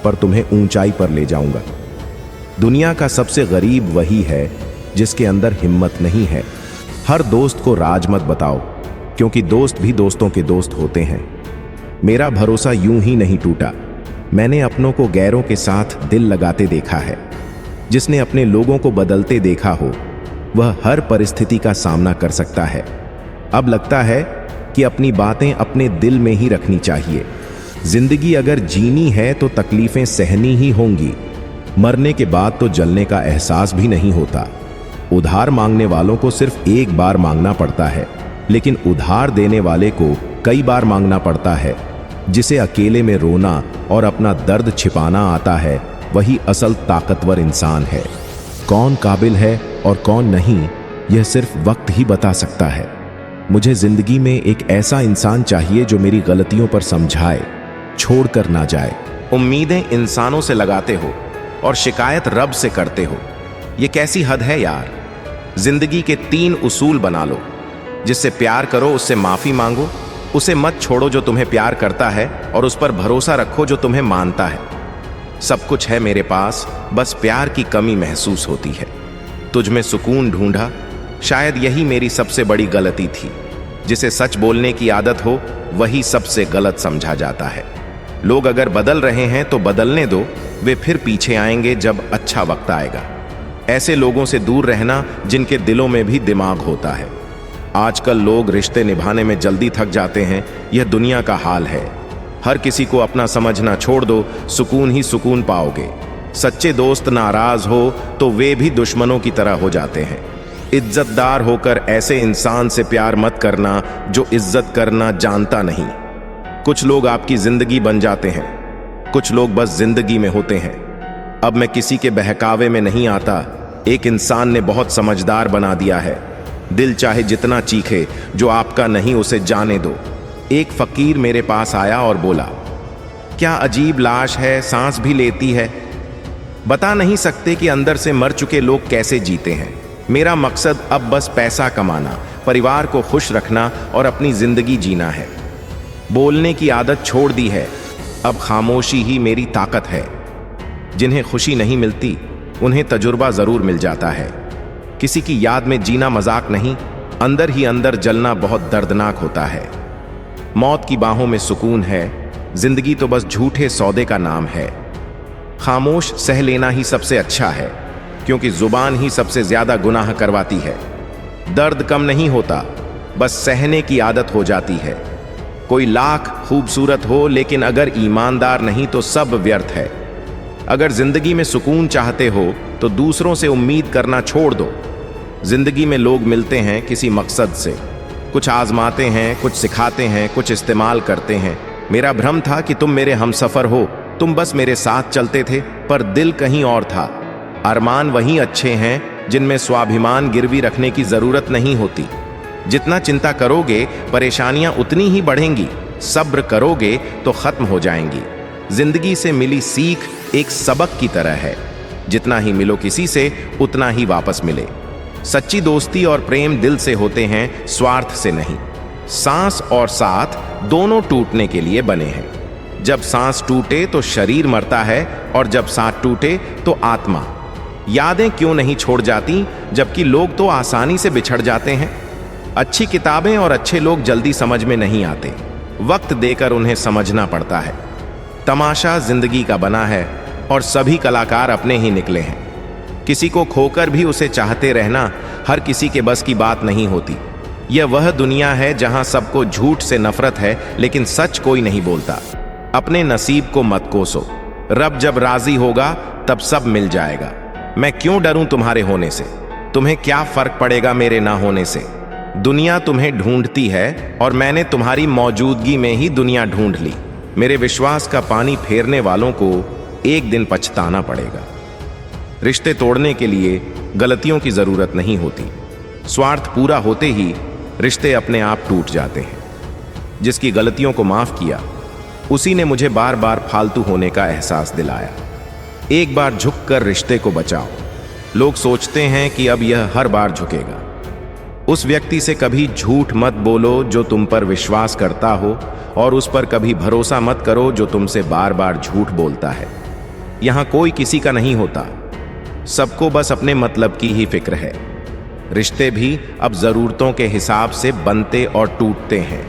पर तुम्हें ऊंचाई पर ले जाऊंगा। दुनिया का सबसे गरीब वही है जिसके अंदर हिम्मत नहीं है। हर दोस्त को राज मत बताओ, क्योंकि दोस्त भी दोस्तों के दोस्त होते हैं। मेरा भरोसा यूं ही नहीं टूटा। मैंने अपनों को गैरों के साथ दिल लगाते देखा है। जिसने अपने लोगों को बदलते देखा हो, वह हर परिस्थिति का सामना कर सकता है। अब लगता है कि अपनी बातें अपने दिल में ही रखनी चाहिए। जिंदगी अगर जीनी है तो तकलीफें सहनी ही होंगी। मरने के बाद तो जलने का एहसास भी नहीं होता। उधार मांगने वालों को सिर्फ एक बार मांगना पड़ता है, लेकिन उधार देने वाले को कई बार मांगना पड़ता है। जिसे अकेले में रोना और अपना दर्द छिपाना आता है, वही असल ताकतवर इंसान है। कौन काबिल है और कौन नहीं, यह सिर्फ वक्त ही बता सकता है। मुझे जिंदगी में एक ऐसा इंसान चाहिए जो मेरी गलतियों पर समझाए, छोड़कर ना जाए। उम्मीदें इंसानों से लगाते हो और शिकायत रब से करते हो। ये कैसी हद है यार। जिंदगी के 3 उसूल बना लो। जिससे प्यार करो उससे माफी मांगो, उसे मत छोड़ो जो तुम्हें प्यार करता है, और उस पर भरोसा रखो जो तुम्हें मानता है। सब कुछ है मेरे पास, बस प्यार की कमी महसूस होती है। तुझ में सुकून ढूंढा, शायद यही मेरी सबसे बड़ी गलती थी। जिसे सच बोलने की आदत हो वही सबसे गलत समझा जाता है। लोग अगर बदल रहे हैं तो बदलने दो, वे फिर पीछे आएंगे जब अच्छा वक्त आएगा। ऐसे लोगों से दूर रहना जिनके दिलों में भी दिमाग होता है। आजकल लोग रिश्ते निभाने में जल्दी थक जाते हैं, यह दुनिया का हाल है। हर किसी को अपना समझना छोड़ दो, सुकून ही सुकून पाओगे। सच्चे दोस्त नाराज हो तो वे भी दुश्मनों की तरह हो जाते हैं। इज्जतदार होकर ऐसे इंसान से प्यार मत करना जो इज्जत करना जानता नहीं। कुछ लोग आपकी जिंदगी बन जाते हैं, कुछ लोग बस जिंदगी में होते हैं। अब मैं किसी के बहकावे में नहीं आता। एक इंसान ने बहुत समझदार बना दिया है। दिल चाहे जितना चीखे, जो आपका नहीं उसे जाने दो। एक फकीर मेरे पास आया और बोला, क्या अजीब लाश है, सांस भी लेती है। बता नहीं सकते कि अंदर से मर चुके लोग कैसे जीते हैं। मेरा मकसद अब बस पैसा कमाना, परिवार को खुश रखना और अपनी जिंदगी जीना है। बोलने की आदत छोड़ दी है, अब खामोशी ही मेरी ताकत है। जिन्हें खुशी नहीं मिलती उन्हें तजुर्बा जरूर मिल जाता है। किसी की याद में जीना मजाक नहीं, अंदर ही अंदर जलना बहुत दर्दनाक होता है। मौत की बाहों में सुकून है, जिंदगी तो बस झूठे सौदे का नाम है। खामोश सह लेना ही सबसे अच्छा है, क्योंकि जुबान ही सबसे ज्यादा गुनाह करवाती है। दर्द कम नहीं होता, बस सहने की आदत हो जाती है। कोई लाख खूबसूरत हो, लेकिन अगर ईमानदार नहीं तो सब व्यर्थ है। अगर जिंदगी में सुकून चाहते हो तो दूसरों से उम्मीद करना छोड़ दो। जिंदगी में लोग मिलते हैं किसी मकसद से, कुछ आजमाते हैं, कुछ सिखाते हैं, कुछ इस्तेमाल करते हैं। मेरा भ्रम था कि तुम मेरे हमसफर हो, तुम बस मेरे साथ चलते थे, पर दिल कहीं और था। अरमान वही अच्छे हैं जिनमें स्वाभिमान गिरवी रखने की जरूरत नहीं होती। जितना चिंता करोगे परेशानियां उतनी ही बढ़ेंगी, सब्र करोगे तो खत्म हो जाएंगी। जिंदगी से मिली सीख एक सबक की तरह है, जितना ही मिलो किसी से उतना ही वापस मिले। सच्ची दोस्ती और प्रेम दिल से होते हैं, स्वार्थ से नहीं। सांस और साथ दोनों टूटने के लिए बने हैं। जब सांस टूटे तो शरीर मरता है, और जब साथ टूटे तो आत्मा। यादें क्यों नहीं छोड़ जाती, जबकि लोग तो आसानी से बिछड़ जाते हैं। अच्छी किताबें और अच्छे लोग जल्दी समझ में नहीं आते, वक्त देकर उन्हें समझना पड़ता है। तमाशा जिंदगी का बना है और सभी कलाकार अपने ही निकले हैं। किसी को खोकर भी उसे चाहते रहना हर किसी के बस की बात नहीं होती। यह वह दुनिया है जहां सबको झूठ से नफरत है, लेकिन सच कोई नहीं बोलता। अपने नसीब को मत कोसो, रब जब राजी होगा तब सब मिल जाएगा। मैं क्यों डरूं तुम्हारे होने से, तुम्हें क्या फर्क पड़ेगा मेरे ना होने से। दुनिया तुम्हें ढूंढती है और मैंने तुम्हारी मौजूदगी में ही दुनिया ढूंढ ली। मेरे विश्वास का पानी फेरने वालों को एक दिन पछताना पड़ेगा। रिश्ते तोड़ने के लिए गलतियों की जरूरत नहीं होती, स्वार्थ पूरा होते ही रिश्ते अपने आप टूट जाते हैं। जिसकी गलतियों को माफ किया उसी ने मुझे बार बार फालतू होने का एहसास दिलाया। एक बार झुककर रिश्ते को बचाओ। लोग सोचते हैं कि अब यह हर बार झुकेगा। उस व्यक्ति से कभी झूठ मत बोलो जो तुम पर विश्वास करता हो, और उस पर कभी भरोसा मत करो जो तुमसे बार बार झूठ बोलता है। यहां कोई किसी का नहीं होता, सबको बस अपने मतलब की ही फिक्र है। रिश्ते भी अब जरूरतों के हिसाब से बनते और टूटते हैं।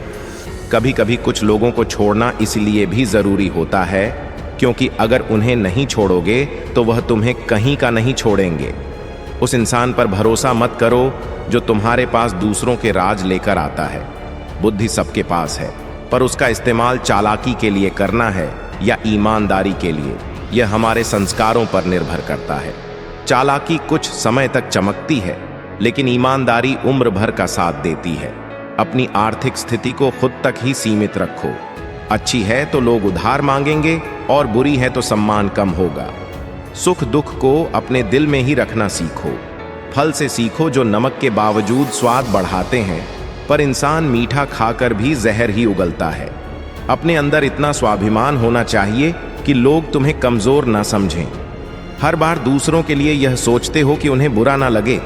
कभी कभी कुछ लोगों को छोड़ना इसलिए भी जरूरी होता है क्योंकि अगर उन्हें नहीं छोड़ोगे तो वह तुम्हें कहीं का नहीं छोड़ेंगे। उस इंसान पर भरोसा मत करो जो तुम्हारे पास दूसरों के राज लेकर आता है। बुद्धि सबके पास है, पर उसका इस्तेमाल चालाकी के लिए करना है या ईमानदारी के लिए, यह हमारे संस्कारों पर निर्भर करता है। चालाकी कुछ समय तक चमकती है, लेकिन ईमानदारी उम्र भर का साथ देती है। अपनी आर्थिक स्थिति को खुद तक ही सीमित रखो। अच्छी है तो लोग उधार मांगेंगे और बुरी है तो सम्मान कम होगा। सुख दुख को अपने दिल में ही रखना सीखो। फल से सीखो जो नमक के बावजूद स्वाद बढ़ाते हैं, पर इंसान मीठा खाकर भी जहर ही उगलता है। अपने अंदर इतना स्वाभिमान होना चाहिए कि लोग तुम्हें कमजोर ना समझें। हर बार दूसरों के लिए यह सोचते हो कि उन्हें बुरा ना लगे,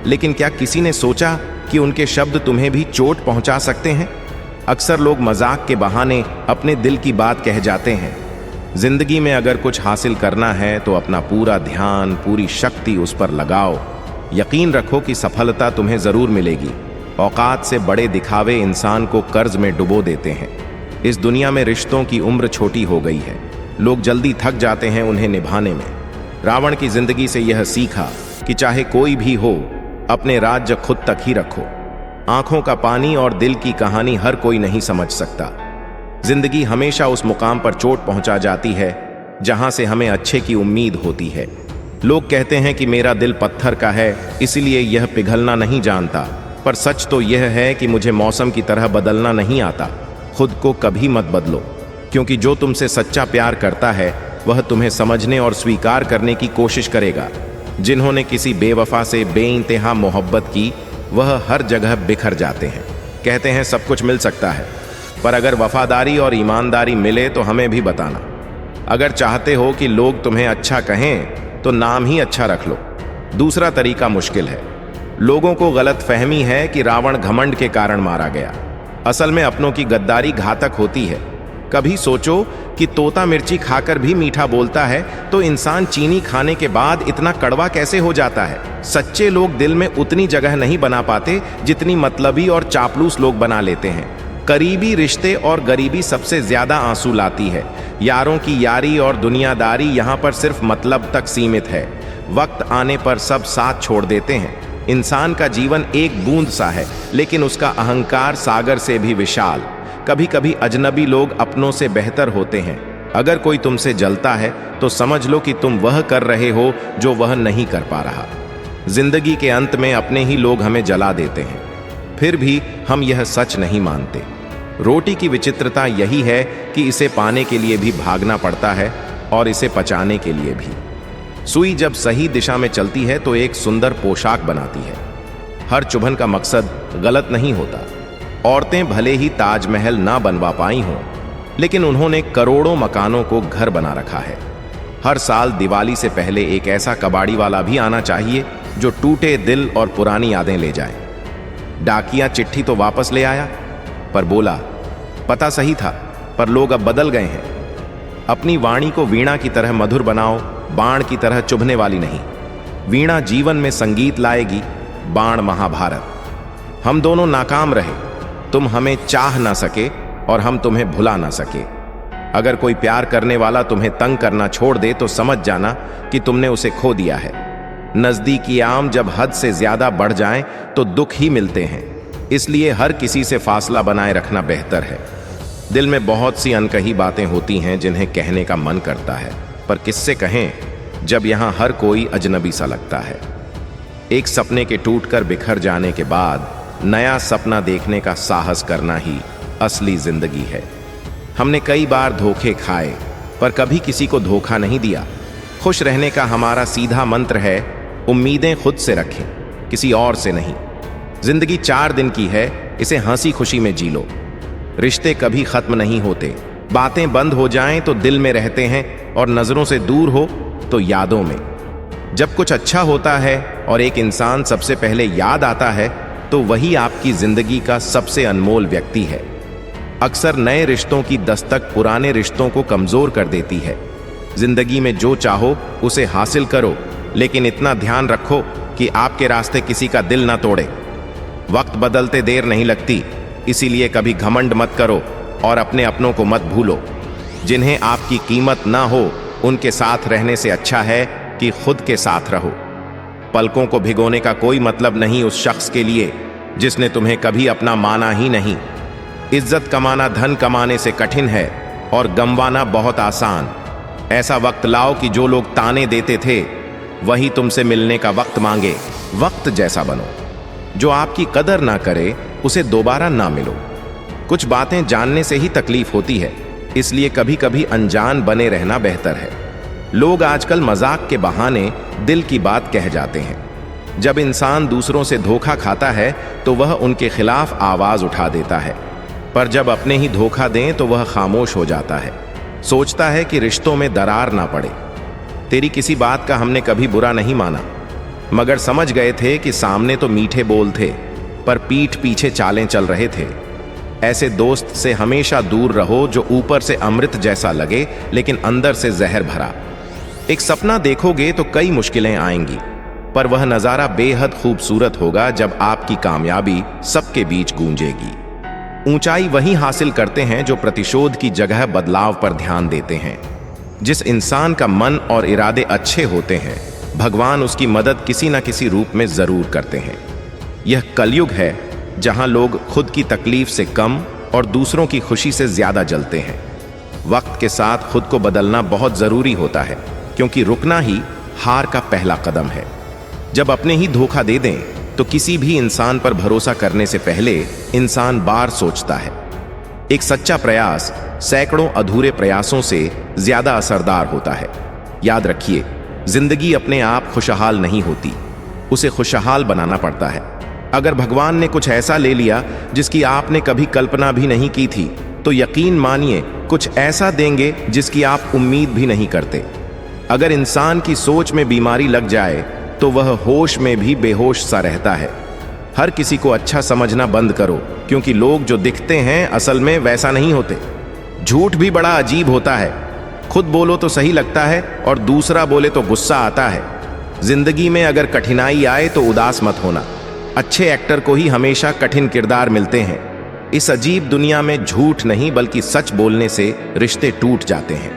लेकिन क्या किसी ने सोचा कि उनके शब्द तुम्हें भी चोट पहुंचा सकते हैं? अक्सर लोग मजाक के बहाने अपने दिल की बात कह जाते हैं। जिंदगी में अगर कुछ हासिल करना है तो अपना पूरा ध्यान, पूरी शक्ति उस पर लगाओ। यकीन रखो कि सफलता तुम्हें जरूर मिलेगी। औकात से बड़े दिखावे इंसान को कर्ज में डुबो देते हैं। इस दुनिया में रिश्तों की उम्र छोटी हो गई है। लोग जल्दी थक जाते हैं उन्हें निभाने में। रावण की जिंदगी से यह सीखा कि चाहे कोई भी हो, अपने राज्य खुद तक ही रखो। आंखों का पानी और दिल की कहानी हर कोई नहीं समझ सकता। जिंदगी हमेशा उस मुकाम पर चोट पहुंचा जाती है जहां से हमें अच्छे की उम्मीद होती है। लोग कहते हैं कि मेरा दिल पत्थर का है, इसलिए यह पिघलना नहीं जानता। पर सच तो यह है कि मुझे मौसम की तरह बदलना नहीं आता। खुद को कभी मत बदलो, क्योंकि जो तुमसे सच्चा प्यार करता है वह तुम्हें समझने और स्वीकार करने की कोशिश करेगा। जिन्होंने किसी बेवफा से बेइंतहा मोहब्बत की, वह हर जगह बिखर जाते हैं। कहते हैं सब कुछ मिल सकता है, पर अगर वफादारी और ईमानदारी मिले तो हमें भी बताना। अगर चाहते हो कि लोग तुम्हें अच्छा कहें तो नाम ही अच्छा रख लो। दूसरा तरीका मुश्किल है। लोगों को गलत फहमी है कि रावण घमंड के कारण मारा गया। असल में अपनों की गद्दारी घातक होती है। कभी सोचो कि तोता मिर्ची खाकर भी मीठा बोलता है, तो इंसान चीनी खाने के बाद इतना कड़वा कैसे हो जाता है? सच्चे लोग दिल में उतनी जगह नहीं बना पाते जितनी मतलबी और चापलूस लोग बना लेते हैं। करीबी रिश्ते और गरीबी सबसे ज्यादा आंसू लाती है। यारों की यारी और दुनियादारी यहाँ पर सिर्फ मतलब तक सीमित है। वक्त आने पर सब साथ छोड़ देते हैं। इंसान का जीवन एक बूंद सा है, लेकिन उसका अहंकार सागर से भी विशाल। कभी कभी अजनबी लोग अपनों से बेहतर होते हैं। अगर कोई तुमसे जलता है तो समझ लो कि तुम वह कर रहे हो जो वह नहीं कर पा रहा। जिंदगी के अंत में अपने ही लोग हमें जला देते हैं, फिर भी हम यह सच नहीं मानते। रोटी की विचित्रता यही है कि इसे पाने के लिए भी भागना पड़ता है और इसे पचाने के लिए भी। सुई जब सही दिशा में चलती है तो एक सुंदर पोशाक बनाती है। हर चुभन का मकसद गलत नहीं होता। औरतें भले ही ताजमहल ना बनवा पाई हों, लेकिन उन्होंने करोड़ों मकानों को घर बना रखा है। हर साल दिवाली से पहले एक ऐसा कबाड़ी वाला भी आना चाहिए जो टूटे दिल और पुरानी यादें ले जाए। डाकिया चिट्ठी तो वापस ले आया, पर बोला पता सही था, पर लोग अब बदल गए हैं। अपनी वाणी को वीणा की तरह मधुर बनाओ, बाण की तरह चुभने वाली नहीं। वीणा जीवन में संगीत लाएगी, बाण महाभारत। हम दोनों नाकाम रहे। तुम हमें चाह ना सके और हम तुम्हें भुला ना सके। अगर कोई प्यार करने वाला तुम्हें तंग करना छोड़ दे तो समझ जाना कि तुमने उसे खो दिया है। नजदीकी आम जब हद से ज्यादा बढ़ जाएं तो दुख ही मिलते हैं। इसलिए हर किसी से फासला बनाए रखना बेहतर है। दिल में बहुत सी अनकही बातें होती हैं जिन्हें कहने का मन करता है, पर किससे कहें जब यहां हर कोई अजनबी सा लगता है। एक सपने के टूटकर बिखर जाने के बाद नया सपना देखने का साहस करना ही असली जिंदगी है। हमने कई बार धोखे खाए, पर कभी किसी को धोखा नहीं दिया। खुश रहने का हमारा सीधा मंत्र है, उम्मीदें खुद से रखें, किसी और से नहीं। जिंदगी 4 दिन की है, इसे हंसी खुशी में जी लो। रिश्ते कभी खत्म नहीं होते। बातें बंद हो जाएं तो दिल में रहते हैं, और नजरों से दूर हो तो यादों में। जब कुछ अच्छा होता है और एक इंसान सबसे पहले याद आता है, तो वही आपकी जिंदगी का सबसे अनमोल व्यक्ति है। अक्सर नए रिश्तों की दस्तक पुराने रिश्तों को कमजोर कर देती है। जिंदगी में जो चाहो उसे हासिल करो, लेकिन इतना ध्यान रखो कि आपके रास्ते किसी का दिल ना तोड़े। वक्त बदलते देर नहीं लगती, इसीलिए कभी घमंड मत करो और अपने अपनों को मत भूलो। जिन्हें आपकी कीमत ना हो, उनके साथ रहने से अच्छा है कि खुद के साथ रहो। पलकों को भिगोने का कोई मतलब नहीं उस शख्स के लिए जिसने तुम्हें कभी अपना माना ही नहीं। इज्जत कमाना धन कमाने से कठिन है और गंवाना बहुत आसान। ऐसा वक्त लाओ कि जो लोग ताने देते थे वही तुमसे मिलने का वक्त मांगे। वक्त जैसा बनो। जो आपकी कदर ना करे उसे दोबारा ना मिलो। कुछ बातें जानने से ही तकलीफ होती है, इसलिए कभी कभी अनजान बने रहना बेहतर है। लोग आजकल मजाक के बहाने दिल की बात कह जाते हैं। जब इंसान दूसरों से धोखा खाता है तो वह उनके खिलाफ आवाज उठा देता है, पर जब अपने ही धोखा दें तो वह खामोश हो जाता है। सोचता है कि रिश्तों में दरार ना पड़े। तेरी किसी बात का हमने कभी बुरा नहीं माना, मगर समझ गए थे कि सामने तो मीठे बोल थे, पर पीठ पीछे चालें चल रहे थे। ऐसे दोस्त से हमेशा दूर रहो जो ऊपर से अमृत जैसा लगे लेकिन अंदर से जहर भरा। एक सपना देखोगे तो कई मुश्किलें आएंगी, पर वह नजारा बेहद खूबसूरत होगा जब आपकी कामयाबी सबके बीच गूंजेगी। ऊंचाई वही हासिल करते हैं जो प्रतिशोध की जगह बदलाव पर ध्यान देते हैं। जिस इंसान का मन और इरादे अच्छे होते हैं, भगवान उसकी मदद किसी न किसी रूप में जरूर करते हैं। यह कलयुग है जहां लोग खुद की तकलीफ से कम और दूसरों की खुशी से ज्यादा जलते हैं। वक्त के साथ खुद को बदलना बहुत जरूरी होता है, क्योंकि रुकना ही हार का पहला कदम है। जब अपने ही धोखा दे दें तो किसी भी इंसान पर भरोसा करने से पहले इंसान बार सोचता है। एक सच्चा प्रयास सैकड़ों अधूरे प्रयासों से ज्यादा असरदार होता है। याद रखिए, जिंदगी अपने आप खुशहाल नहीं होती, उसे खुशहाल बनाना पड़ता है। अगर भगवान ने कुछ ऐसा ले लिया जिसकी आपने कभी कल्पना भी नहीं की थी, तो यकीन मानिए कुछ ऐसा देंगे जिसकी आप उम्मीद भी नहीं करते। अगर इंसान की सोच में बीमारी लग जाए तो वह होश में भी बेहोश सा रहता है। हर किसी को अच्छा समझना बंद करो, क्योंकि लोग जो दिखते हैं असल में वैसा नहीं होते। झूठ भी बड़ा अजीब होता है। खुद बोलो तो सही लगता है और दूसरा बोले तो गुस्सा आता है। जिंदगी में अगर कठिनाई आए तो उदास मत होना। अच्छे एक्टर को ही हमेशा कठिन किरदार मिलते हैं। इस अजीब दुनिया में झूठ नहीं बल्कि सच बोलने से रिश्ते टूट जाते हैं।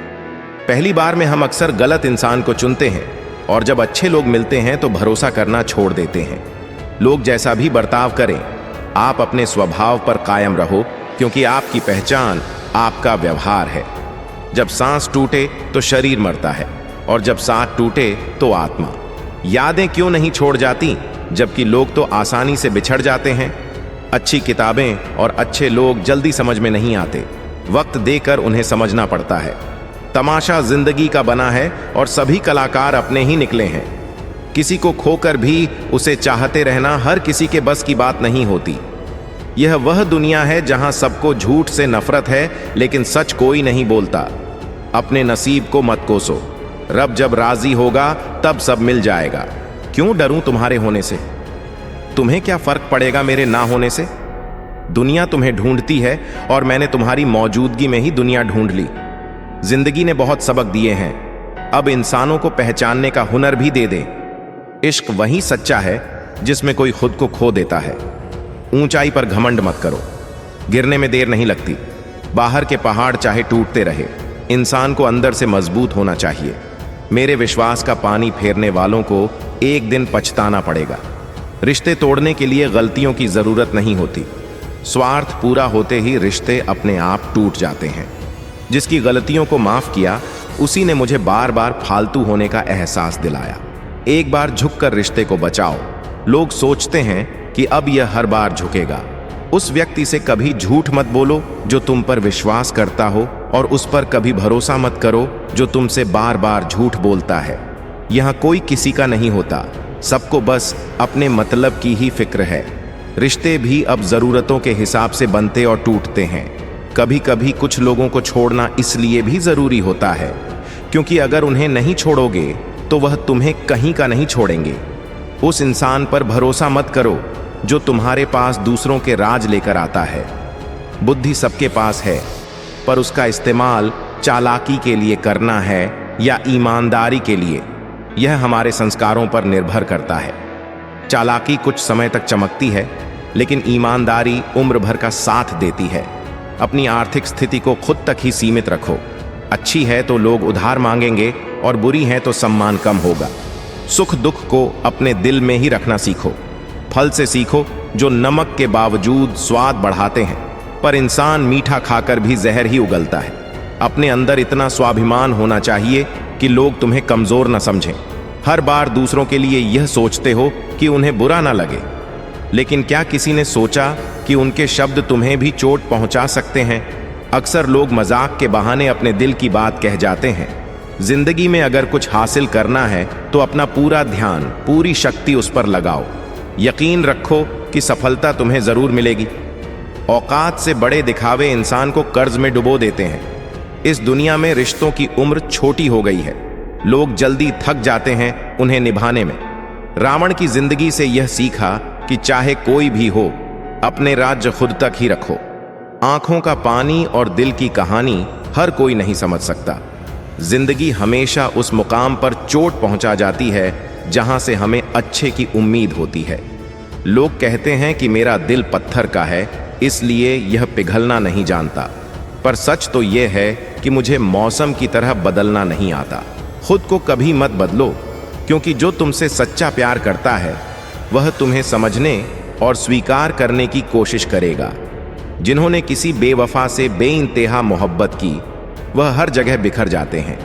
पहली बार में हम अक्सर गलत इंसान को चुनते हैं, और जब अच्छे लोग मिलते हैं तो भरोसा करना छोड़ देते हैं। लोग जैसा भी बर्ताव करें, आप अपने स्वभाव पर कायम रहो, क्योंकि आपकी पहचान आपका व्यवहार है। जब सांस टूटे तो शरीर मरता है, और जब साथ टूटे तो आत्मा। यादें क्यों नहीं छोड़ जाती, जबकि लोग तो आसानी से बिछड़ जाते हैं। अच्छी किताबें और अच्छे लोग जल्दी समझ में नहीं आते, वक्त देकर उन्हें समझना पड़ता है। तमाशा जिंदगी का बना है और सभी कलाकार अपने ही निकले हैं। किसी को खोकर भी उसे चाहते रहना हर किसी के बस की बात नहीं होती। यह वह दुनिया है जहां सबको झूठ से नफरत है, लेकिन सच कोई नहीं बोलता। अपने नसीब को मत कोसो, रब जब राजी होगा तब सब मिल जाएगा। क्यों डरूं तुम्हारे होने से? तुम्हें क्या फर्क पड़ेगा मेरे ना होने से? दुनिया तुम्हें ढूंढती है और मैंने तुम्हारी मौजूदगी में ही दुनिया ढूंढ ली। जिंदगी ने बहुत सबक दिए हैं, अब इंसानों को पहचानने का हुनर भी दे दे। इश्क वही सच्चा है जिसमें कोई खुद को खो देता है। ऊंचाई पर घमंड मत करो, गिरने में देर नहीं लगती। बाहर के पहाड़ चाहे टूटते रहे, इंसान को अंदर से मजबूत होना चाहिए। मेरे विश्वास का पानी फेरने वालों को एक दिन पछताना पड़ेगा। रिश्ते तोड़ने के लिए गलतियों की जरूरत नहीं होती। स्वार्थ पूरा होते ही रिश्ते अपने आप टूट जाते हैं। जिसकी गलतियों को माफ किया, उसी ने मुझे बार बार फालतू होने का एहसास दिलाया। एक बार झुककर रिश्ते को बचाओ। लोग सोचते हैं कि अब यह हर बार झुकेगा। उस व्यक्ति से कभी झूठ मत बोलो जो तुम पर विश्वास करता हो, और उस पर कभी भरोसा मत करो जो तुमसे बार बार झूठ बोलता है। यहाँ कोई किसी का नहीं होता, सबको बस अपने मतलब की ही फिक्र है। रिश्ते भी अब जरूरतों के हिसाब से बनते और टूटते हैं। कभी कभी कुछ लोगों को छोड़ना इसलिए भी जरूरी होता है क्योंकि अगर उन्हें नहीं छोड़ोगे तो वह तुम्हें कहीं का नहीं छोड़ेंगे। उस इंसान पर भरोसा मत करो जो तुम्हारे पास दूसरों के राज लेकर आता है। बुद्धि सबके पास है, पर उसका इस्तेमाल चालाकी के लिए करना है या ईमानदारी के लिए, यह हमारे संस्कारों पर निर्भर करता है। चालाकी कुछ समय तक चमकती है, लेकिन ईमानदारी उम्र भर का साथ देती है। अपनी आर्थिक स्थिति को खुद तक ही सीमित रखो। अच्छी है तो लोग उधार मांगेंगे और बुरी है तो सम्मान कम होगा। सुख दुख को अपने दिल में ही रखना सीखो। फल से सीखो जो नमक के बावजूद स्वाद बढ़ाते हैं, पर इंसान मीठा खाकर भी जहर ही उगलता है। अपने अंदर इतना स्वाभिमान होना चाहिए कि लोग तुम्हें कमजोर न समझें। हर बार दूसरों के लिए यह सोचते हो कि उन्हें बुरा ना लगे, लेकिन क्या किसी ने सोचा कि उनके शब्द तुम्हें भी चोट पहुंचा सकते हैं? अक्सर लोग मजाक के बहाने अपने दिल की बात कह जाते हैं। जिंदगी में अगर कुछ हासिल करना है तो अपना पूरा ध्यान, पूरी शक्ति उस पर लगाओ। यकीन रखो कि सफलता तुम्हें जरूर मिलेगी। औकात से बड़े दिखावे इंसान को कर्ज में डुबो देते हैं। इस दुनिया में रिश्तों की उम्र छोटी हो गई है। लोग जल्दी थक जाते हैं उन्हें निभाने में। रावण की जिंदगी से यह सीखा कि चाहे कोई भी हो, अपने राज्य खुद तक ही रखो। आंखों का पानी और दिल की कहानी हर कोई नहीं समझ सकता। जिंदगी हमेशा उस मुकाम पर चोट पहुंचा जाती है जहां से हमें अच्छे की उम्मीद होती है। लोग कहते हैं कि मेरा दिल पत्थर का है, इसलिए यह पिघलना नहीं जानता। पर सच तो यह है कि मुझे मौसम की तरह बदलना नहीं आता। खुद को कभी मत बदलो, क्योंकि जो तुमसे सच्चा प्यार करता है वह तुम्हें समझने और स्वीकार करने की कोशिश करेगा। जिन्होंने किसी बेवफा से बेइंतहा मोहब्बत की, वह हर जगह बिखर जाते हैं।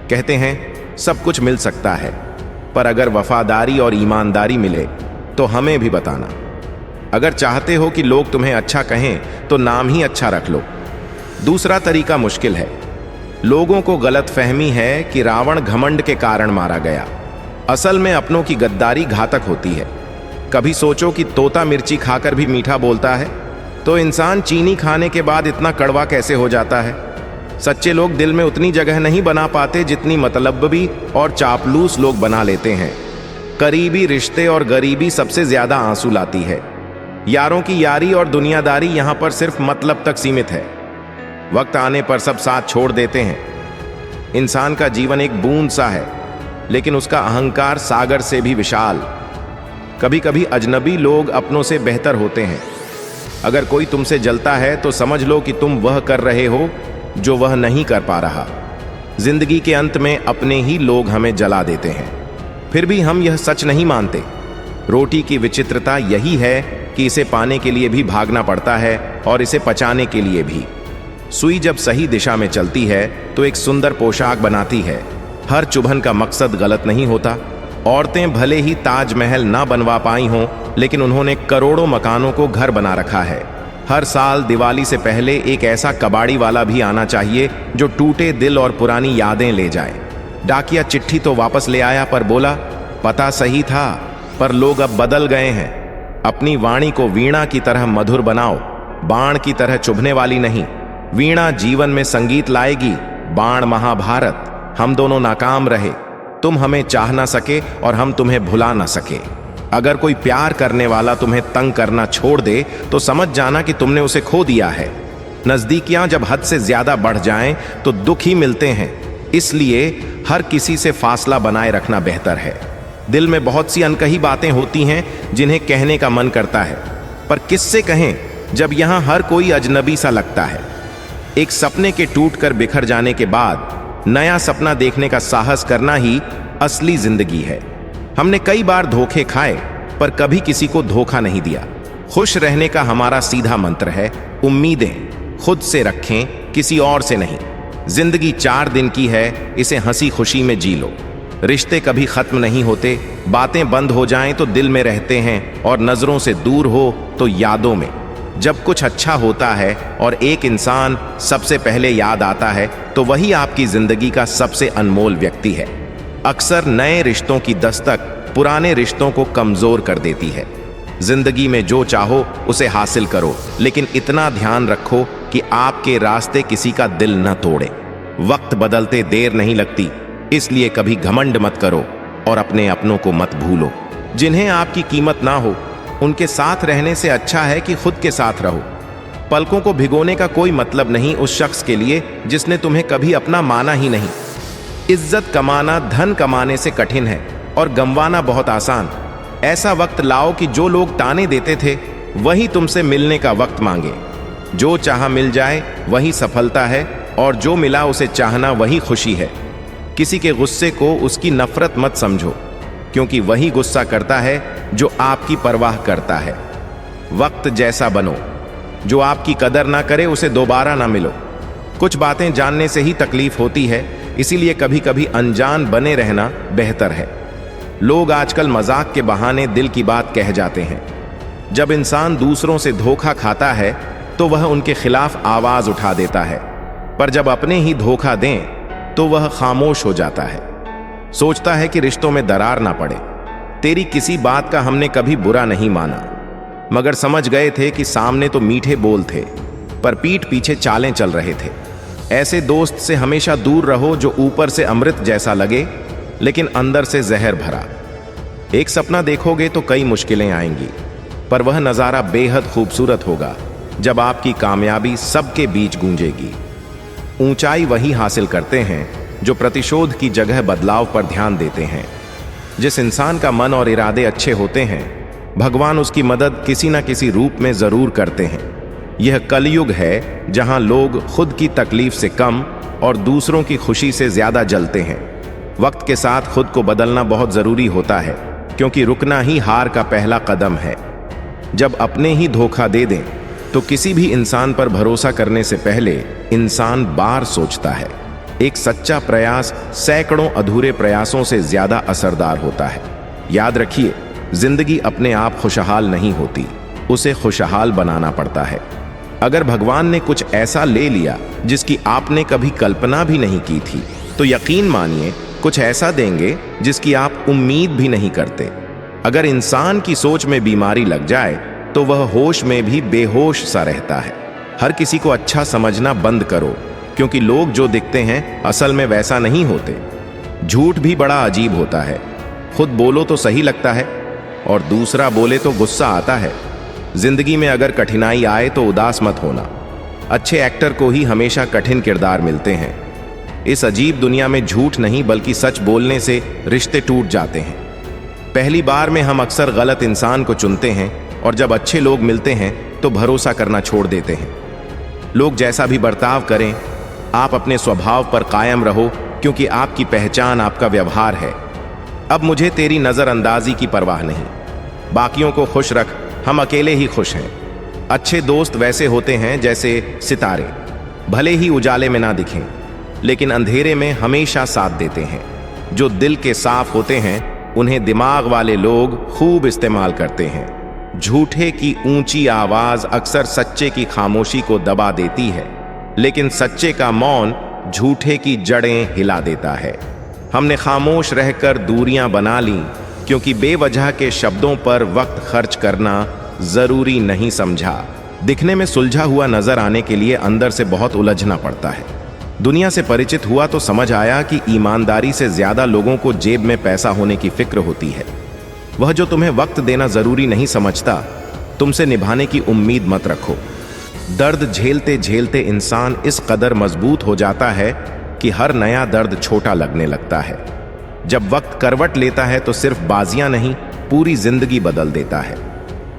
कहते हैं सब कुछ मिल सकता है, पर अगर वफादारी और ईमानदारी मिले तो हमें भी बताना। अगर चाहते हो कि लोग तुम्हें अच्छा कहें तो नाम ही अच्छा रख लो। दूसरा तरीका मुश्किल है। लोगों को गलतफहमी है कि रावण घमंड के कारण मारा गया। असल में अपनों की गद्दारी घातक होती है। कभी सोचो कि तोता मिर्ची खाकर भी मीठा बोलता है, तो इंसान चीनी खाने के बाद इतना कड़वा कैसे हो जाता है। सच्चे लोग दिल में उतनी जगह नहीं बना पाते जितनी मतलबी और चापलूस लोग बना लेते हैं। करीबी रिश्ते और गरीबी सबसे ज्यादा आंसू लाती है। यारों की यारी और दुनियादारी यहां पर सिर्फ मतलब तक सीमित है। वक्त आने पर सब साथ छोड़ देते हैं। इंसान का जीवन एक बूंद सा है, लेकिन उसका अहंकार सागर से भी विशाल। कभी कभी अजनबी लोग अपनों से बेहतर होते हैं। अगर कोई तुमसे जलता है तो समझ लो कि तुम वह कर रहे हो जो वह नहीं कर पा रहा। जिंदगी के अंत में अपने ही लोग हमें जला देते हैं, फिर भी हम यह सच नहीं मानते। रोटी की विचित्रता यही है कि इसे पाने के लिए भी भागना पड़ता है और इसे पचाने के लिए भी। सुई जब सही दिशा में चलती है तो एक सुंदर पोशाक बनाती है। हर चुभन का मकसद गलत नहीं होता। औरतें भले ही ताजमहल ना बनवा पाई हों, लेकिन उन्होंने करोड़ों मकानों को घर बना रखा है। हर साल दिवाली से पहले एक ऐसा कबाड़ी वाला भी आना चाहिए जो टूटे दिल और पुरानी यादें ले जाए। डाकिया चिट्ठी तो वापस ले आया, पर बोला पता सही था, पर लोग अब बदल गए हैं। अपनी वाणी को वीणा की तरह मधुर बनाओ, बाण की तरह चुभने वाली नहीं। वीणा जीवन में संगीत लाएगी, बाण महाभारत। हम दोनों नाकाम रहे। तुम हमें चाह ना सके और हम तुम्हें भुला ना सके। अगर कोई प्यार करने वाला तुम्हें तंग करना छोड़ दे तो समझ जाना कि तुमने उसे खो दिया है। नजदीकियां जब हद से ज्यादा बढ़ जाएं तो दुख ही मिलते हैं। इसलिए हर किसी से फासला बनाए रखना बेहतर है। दिल में बहुत सी अनकही बातें होती हैं जिन्हें कहने का मन करता है, पर किससे कहें जब यहां हर कोई अजनबी सा लगता है। एक सपने के टूटकर बिखर जाने के बाद नया सपना देखने का साहस करना ही असली जिंदगी है। हमने कई बार धोखे खाए, पर कभी किसी को धोखा नहीं दिया। खुश रहने का हमारा सीधा मंत्र है, उम्मीदें खुद से रखें, किसी और से नहीं। जिंदगी 4 दिन की है, इसे हंसी खुशी में जी लो। रिश्ते कभी खत्म नहीं होते। बातें बंद हो जाएं तो दिल में रहते हैं, और नजरों से दूर हो तो यादों में। जब कुछ अच्छा होता है और एक इंसान सबसे पहले याद आता है, तो वही आपकी जिंदगी का सबसे अनमोल व्यक्ति है। अक्सर नए रिश्तों की दस्तक पुराने रिश्तों को कमजोर कर देती है। जिंदगी में जो चाहो उसे हासिल करो, लेकिन इतना ध्यान रखो कि आपके रास्ते किसी का दिल न तोड़े। वक्त बदलते देर नहीं लगती, इसलिए कभी घमंड मत करो और अपने अपनों को मत भूलो। जिन्हें आपकी कीमत ना हो, उनके साथ रहने से अच्छा है कि खुद के साथ रहो। पलकों को भिगोने का कोई मतलब नहीं उस शख्स के लिए जिसने तुम्हें कभी अपना माना ही नहीं। इज्जत कमाना धन कमाने से कठिन है और गंवाना बहुत आसान। ऐसा वक्त लाओ कि जो लोग ताने देते थे वही तुमसे मिलने का वक्त मांगे। जो चाहा मिल जाए वही सफलता है, और जो मिला उसे चाहना वही खुशी है। किसी के गुस्से को उसकी नफरत मत समझो, क्योंकि वही गुस्सा करता है जो आपकी परवाह करता है। वक्त जैसा बनो, जो आपकी कदर ना करे उसे दोबारा ना मिलो। कुछ बातें जानने से ही तकलीफ होती है, इसीलिए कभी कभी अनजान बने रहना बेहतर है। लोग आजकल मजाक के बहाने दिल की बात कह जाते हैं। जब इंसान दूसरों से धोखा खाता है तो वह उनके खिलाफ आवाज उठा देता है, पर जब अपने ही धोखा दें तो वह खामोश हो जाता है। सोचता है कि रिश्तों में दरार ना पड़े। तेरी किसी बात का हमने कभी बुरा नहीं माना, मगर समझ गए थे कि सामने तो मीठे बोल थे, पर पीठ पीछे चालें चल रहे थे। ऐसे दोस्त से हमेशा दूर रहो जो ऊपर से अमृत जैसा लगे लेकिन अंदर से जहर भरा। एक सपना देखोगे तो कई मुश्किलें आएंगी, पर वह नज़ारा बेहद खूबसूरत होगा जब आपकी कामयाबी सबके बीच गूंजेगी। ऊंचाई वही हासिल करते हैं जो प्रतिशोध की जगह बदलाव पर ध्यान देते हैं। जिस इंसान का मन और इरादे अच्छे होते हैं, भगवान उसकी मदद किसी न किसी रूप में जरूर करते हैं। यह कलयुग है जहां लोग खुद की तकलीफ से कम और दूसरों की खुशी से ज्यादा जलते हैं। वक्त के साथ खुद को बदलना बहुत जरूरी होता है, क्योंकि रुकना ही हार का पहला कदम है। जब अपने ही धोखा दे दें तो किसी भी इंसान पर भरोसा करने से पहले इंसान बार सोचता है। एक सच्चा प्रयास सैकड़ों अधूरे प्रयासों से ज्यादा असरदार होता है। याद रखिए, जिंदगी अपने आप खुशहाल नहीं होती, उसे खुशहाल बनाना पड़ता है। अगर भगवान ने कुछ ऐसा ले लिया जिसकी आपने कभी कल्पना भी नहीं की थी, तो यकीन मानिए कुछ ऐसा देंगे जिसकी आप उम्मीद भी नहीं करते। अगर इंसान की सोच में बीमारी लग जाए तो वह होश में भी बेहोश सा रहता है। हर किसी को अच्छा समझना बंद करो, क्योंकि लोग जो दिखते हैं असल में वैसा नहीं होते। झूठ भी बड़ा अजीब होता है। खुद बोलो तो सही लगता है और दूसरा बोले तो गुस्सा आता है। जिंदगी में अगर कठिनाई आए तो उदास मत होना। अच्छे एक्टर को ही हमेशा कठिन किरदार मिलते हैं। इस अजीब दुनिया में झूठ नहीं बल्कि सच बोलने से रिश्ते टूट जाते हैं। पहली बार में हम अक्सर गलत इंसान को चुनते हैं और जब अच्छे लोग मिलते हैं तो भरोसा करना छोड़ देते हैं। लोग जैसा भी बर्ताव करें, आप अपने स्वभाव पर कायम रहो, क्योंकि आपकी पहचान आपका व्यवहार है। अब मुझे तेरी नजरअंदाजी की परवाह नहीं। बाकियों को खुश रख, हम अकेले ही खुश हैं। अच्छे दोस्त वैसे होते हैं जैसे सितारे, भले ही उजाले में ना दिखें लेकिन अंधेरे में हमेशा साथ देते हैं। जो दिल के साफ होते हैं उन्हें दिमाग वाले लोग खूब इस्तेमाल करते हैं। झूठे की ऊंची आवाज अक्सर सच्चे की खामोशी को दबा देती है, लेकिन सच्चे का मौन झूठे की जड़ें हिला देता है। हमने खामोश रहकर दूरियां बना ली, क्योंकि बेवजह के शब्दों पर वक्त खर्च करना जरूरी नहीं समझा। दिखने में सुलझा हुआ नजर आने के लिए अंदर से बहुत उलझना पड़ता है। दुनिया से परिचित हुआ तो समझ आया कि ईमानदारी से ज्यादा लोगों को जेब में पैसा होने की फिक्र होती है। वह जो तुम्हें वक्त देना जरूरी नहीं समझता, तुमसे निभाने की उम्मीद मत रखो। दर्द झेलते झेलते इंसान इस कदर मजबूत हो जाता है कि हर नया दर्द छोटा लगने लगता है। जब वक्त करवट लेता है तो सिर्फ बाजियां नहीं, पूरी जिंदगी बदल देता है।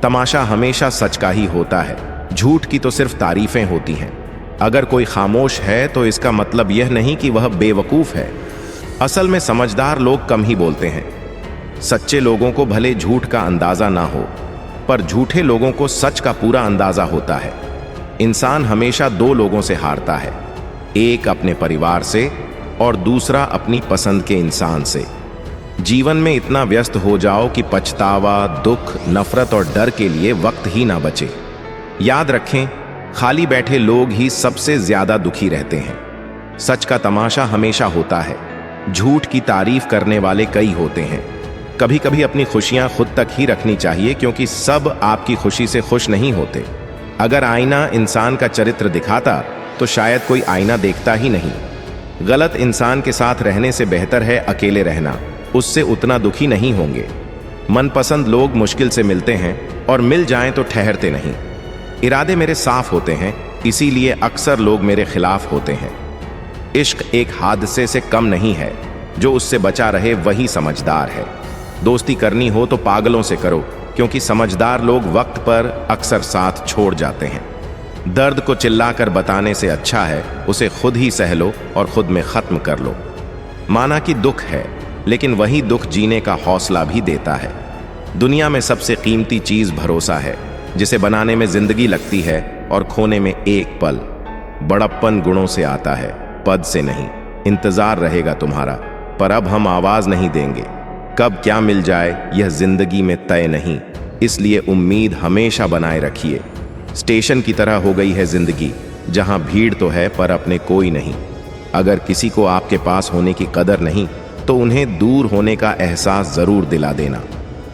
तमाशा हमेशा सच का ही होता है, झूठ की तो सिर्फ तारीफें होती हैं। अगर कोई खामोश है तो इसका मतलब यह नहीं कि वह बेवकूफ है। असल में समझदार लोग कम ही बोलते हैं। सच्चे लोगों को भले झूठ का अंदाजा ना हो, पर झूठे लोगों को सच का पूरा अंदाजा होता है। इंसान हमेशा दो लोगों से हारता है, एक अपने परिवार से और दूसरा अपनी पसंद के इंसान से। जीवन में इतना व्यस्त हो जाओ कि पछतावा, दुख, नफरत और डर के लिए वक्त ही ना बचे। याद रखें, खाली बैठे लोग ही सबसे ज्यादा दुखी रहते हैं। सच का तमाशा हमेशा होता है, झूठ की तारीफ करने वाले कई होते हैं। कभी कभी अपनी खुशियां खुद तक ही रखनी चाहिए, क्योंकि सब आपकी खुशी से खुश नहीं होते। अगर आईना इंसान का चरित्र दिखाता तो शायद कोई आईना देखता ही नहीं। गलत इंसान के साथ रहने से बेहतर है अकेले रहना, उससे उतना दुखी नहीं होंगे। मनपसंद लोग मुश्किल से मिलते हैं और मिल जाएं तो ठहरते नहीं। इरादे मेरे साफ होते हैं, इसीलिए अक्सर लोग मेरे खिलाफ होते हैं। इश्क एक हादसे से कम नहीं है, जो उससे बचा रहे वही समझदार है। दोस्ती करनी हो तो पागलों से करो, क्योंकि समझदार लोग वक्त पर अक्सर साथ छोड़ जाते हैं। दर्द को चिल्लाकर बताने से अच्छा है उसे खुद ही सह लो और खुद में खत्म कर लो। माना कि दुख है, लेकिन वही दुख जीने का हौसला भी देता है। दुनिया में सबसे कीमती चीज भरोसा है, जिसे बनाने में जिंदगी लगती है और खोने में एक पल। बड़प्पन गुणों से आता है, पद से नहीं। इंतजार रहेगा तुम्हारा, पर अब हम आवाज नहीं देंगे। कब क्या मिल जाए यह जिंदगी में तय नहीं, इसलिए उम्मीद हमेशा बनाए रखिए। स्टेशन की तरह हो गई है जिंदगी, जहां भीड़ तो है पर अपने कोई नहीं। अगर किसी को आपके पास होने की कदर नहीं तो उन्हें दूर होने का एहसास जरूर दिला देना।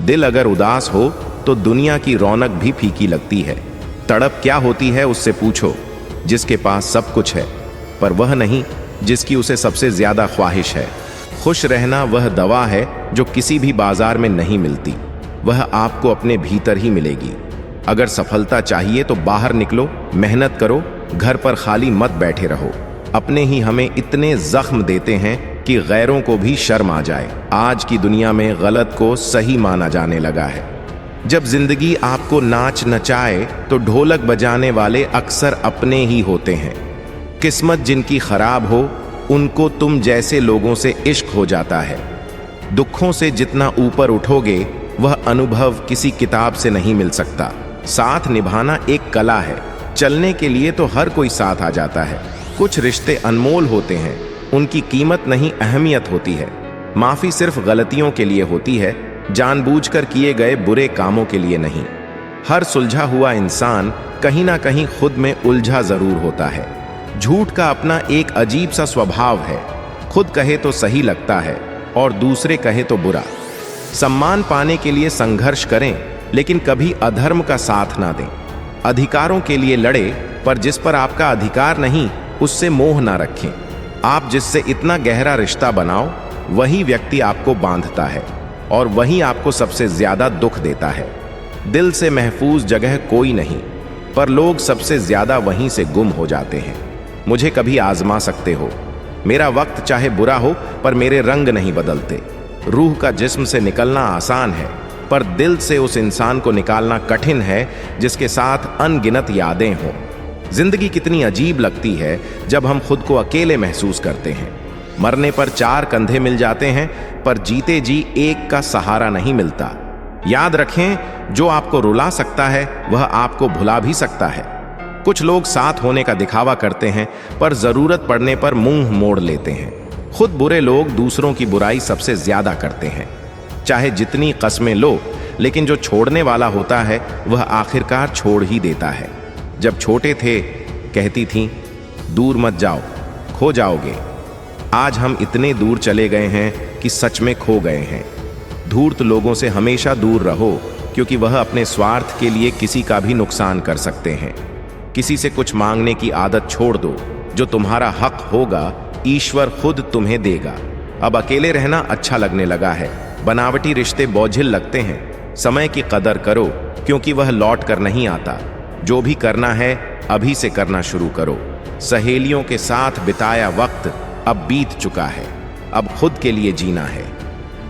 दिल अगर उदास हो तो दुनिया की रौनक भी फीकी लगती है। तड़प क्या होती है उससे पूछो, जिसके पास सब कुछ है, पर वह नहीं जिसकी उसे सबसे ज्यादा ख्वाहिश है। खुश रहना वह दवा है जो किसी भी बाजार में नहीं मिलती, वह आपको अपने भीतर ही मिलेगी। अगर सफलता चाहिए तो बाहर निकलो, मेहनत करो, घर पर खाली मत बैठे रहो। अपने ही हमें इतने जख्म देते हैं कि गैरों को भी शर्म आ जाए। आज की दुनिया में गलत को सही माना जाने लगा है। जब जिंदगी आपको नाच नचाए तो ढोलक बजाने वाले अक्सर अपने ही होते हैं। किस्मत जिनकी खराब हो उनको तुम जैसे लोगों से इश्क हो जाता है। दुखों से जितना ऊपर उठोगे वह अनुभव किसी किताब से नहीं मिल सकता। साथ निभाना एक कला है, चलने के लिए तो हर कोई साथ आ जाता है। कुछ रिश्ते अनमोल होते हैं, उनकी कीमत नहीं अहमियत होती है। माफी सिर्फ गलतियों के लिए होती है, जानबूझकर किए गए बुरे कामों के लिए नहीं। हर सुलझा हुआ इंसान कहीं ना कहीं खुद में उलझा जरूर होता है। झूठ का अपना एक अजीब सा स्वभाव है, खुद कहे तो सही लगता है और दूसरे कहे तो बुरा। सम्मान पाने के लिए संघर्ष करें, लेकिन कभी अधर्म का साथ ना दें। अधिकारों के लिए लड़े, पर जिस पर आपका अधिकार नहीं उससे मोह ना रखें। आप जिससे इतना गहरा रिश्ता बनाओ वही व्यक्ति आपको बांधता है और वही आपको सबसे ज्यादा दुख देता है। दिल से महफूज जगह कोई नहीं, पर लोग सबसे ज्यादा वहीं से गुम हो जाते हैं। मुझे कभी आजमा सकते हो, मेरा वक्त चाहे बुरा हो पर मेरे रंग नहीं बदलते। रूह का जिस्म से निकलना आसान है, पर दिल से उस इंसान को निकालना कठिन है जिसके साथ अनगिनत यादें हों। जिंदगी कितनी अजीब लगती है जब हम खुद को अकेले महसूस करते हैं। मरने पर 4 कंधे मिल जाते हैं, पर जीते जी एक का सहारा नहीं मिलता। याद रखें, जो आपको रुला सकता है वह आपको भुला भी सकता है। कुछ लोग साथ होने का दिखावा करते हैं, पर जरूरत पड़ने पर मुंह मोड़ लेते हैं। खुद बुरे लोग दूसरों की बुराई सबसे ज्यादा करते हैं। चाहे जितनी कस्में लो, लेकिन जो छोड़ने वाला होता है वह आखिरकार छोड़ ही देता है। जब छोटे थे कहती थीं, दूर मत जाओ, खो जाओगे। आज हम इतने दूर चले गए हैं कि सच में खो गए हैं। धूर्त लोगों से हमेशा दूर रहो, क्योंकि वह अपने स्वार्थ के लिए किसी का भी नुकसान कर सकते हैं। किसी से कुछ मांगने की आदत छोड़ दो, जो तुम्हारा हक होगा ईश्वर खुद तुम्हें देगा। अब अकेले रहना अच्छा लगने लगा है, बनावटी रिश्ते बोझिल लगते हैं। समय की कदर करो, क्योंकि वह लौट कर नहीं आता। जो भी करना है अभी से करना शुरू करो। सहेलियों के साथ बिताया वक्त अब बीत चुका है, अब खुद के लिए जीना है।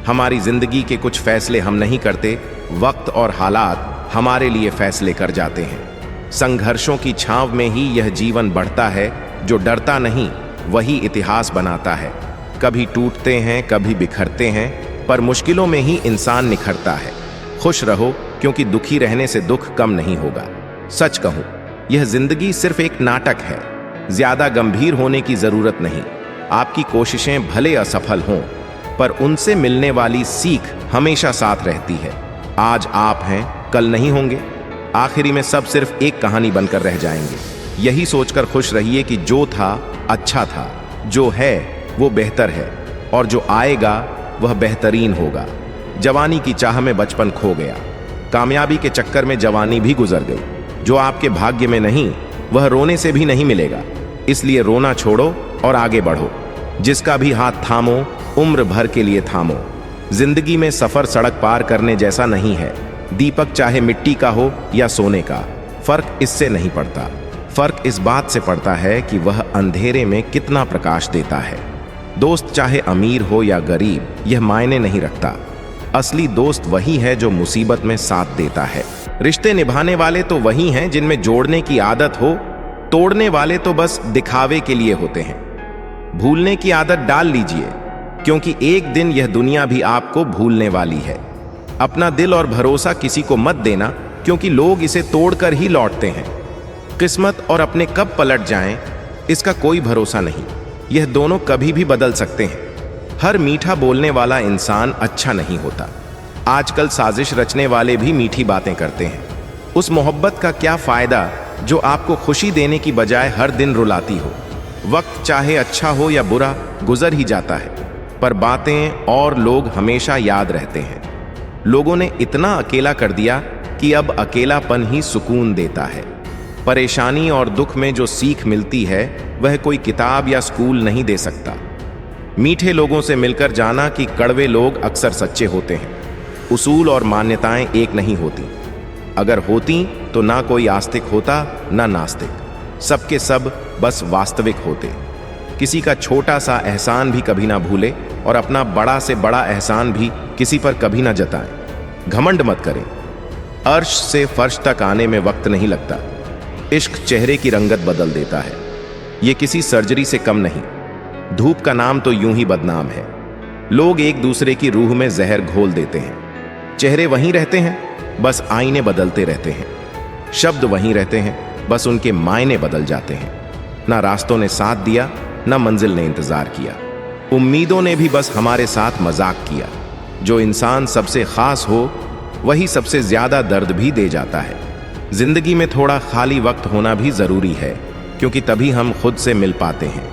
हमारी जिंदगी के कुछ फैसले हम नहीं करते, वक्त और हालात हमारे लिए फैसले कर जाते हैं। संघर्षों की छांव में ही यह जीवन बढ़ता है। जो डरता नहीं वही इतिहास बनाता है। कभी टूटते हैं, कभी बिखरते हैं, पर मुश्किलों में ही इंसान निखरता है। खुश रहो, क्योंकि दुखी रहने से दुख कम नहीं होगा। सच कहूं, यह जिंदगी सिर्फ एक नाटक है। ज्यादा गंभीर होने की जरूरत नहीं। आपकी कोशिशें भले असफल हों, पर उनसे मिलने वाली सीख हमेशा साथ रहती है। आज आप हैं, कल नहीं होंगे। आखिरी में सब सिर्फ एक कहानी बनकर रह जाएंगे। यही सोचकर खुश रहिए कि जो था अच्छा था, जो है वो बेहतर है, और जो आएगा वह बेहतरीन होगा। जवानी की चाह में बचपन खो गया, कामयाबी के चक्कर में जवानी भी गुजर गई। जो आपके भाग्य में नहीं वह रोने से भी नहीं मिलेगा। इसलिए रोना छोड़ो और आगे बढ़ो। जिसका भी हाथ थामो, उम्र भर के लिए थामो। जिंदगी में सफर सड़क पार करने जैसा नहीं है। दीपक चाहे मिट्टी का हो या सोने का, फर्क इससे नहीं पड़ता। फर्क इस बात से पड़ता है कि वह अंधेरे में कितना प्रकाश देता है। दोस्त चाहे अमीर हो या गरीब, यह मायने नहीं रखता। असली दोस्त वही है जो मुसीबत में साथ देता है। रिश्ते निभाने वाले तो वही हैं जिनमें जोड़ने की आदत हो, तोड़ने वाले तो बस दिखावे के लिए होते हैं। भूलने की आदत डाल लीजिए, क्योंकि एक दिन यह दुनिया भी आपको भूलने वाली है। अपना दिल और भरोसा किसी को मत देना, क्योंकि लोग इसे तोड़कर ही लौटते हैं। किस्मत और अपने कब पलट जाएं, इसका कोई भरोसा नहीं। यह दोनों कभी भी बदल सकते हैं। हर मीठा बोलने वाला इंसान अच्छा नहीं होता। आजकल साजिश रचने वाले भी मीठी बातें करते हैं। उस मोहब्बत का क्या फायदा जो आपको खुशी देने की बजाय हर दिन रुलाती हो। वक्त चाहे अच्छा हो या बुरा गुजर ही जाता है, पर बातें और लोग हमेशा याद रहते हैं। लोगों ने इतना अकेला कर दिया कि अब अकेलापन ही सुकून देता है। परेशानी और दुख में जो सीख मिलती है वह कोई किताब या स्कूल नहीं दे सकता। मीठे लोगों से मिलकर जाना कि कड़वे लोग अक्सर सच्चे होते हैं। उसूल और मान्यताएं एक नहीं होती। अगर होती तो ना कोई आस्तिक होता ना नास्तिक, सबके सब बस वास्तविक होते। किसी का छोटा सा एहसान भी कभी ना भूले और अपना बड़ा से बड़ा एहसान भी किसी पर कभी ना जताएं। घमंड मत करें, अर्श से फर्श तक आने में वक्त नहीं लगता। इश्क चेहरे की रंगत बदल देता है, ये किसी सर्जरी से कम नहीं। धूप का नाम तो यूं ही बदनाम है। लोग एक दूसरे की रूह में जहर घोल देते हैं। चेहरे वहीं रहते हैं, बस आईने बदलते रहते हैं। शब्द वहीं रहते हैं, बस उनके मायने बदल जाते हैं। ना रास्तों ने साथ दिया, ना मंजिल ने इंतजार किया। उम्मीदों ने भी बस हमारे साथ मजाक किया। जो इंसान सबसे खास हो वही सबसे ज्यादा दर्द भी दे जाता है। जिंदगी में थोड़ा खाली वक्त होना भी जरूरी है, क्योंकि तभी हम खुद से मिल पाते हैं।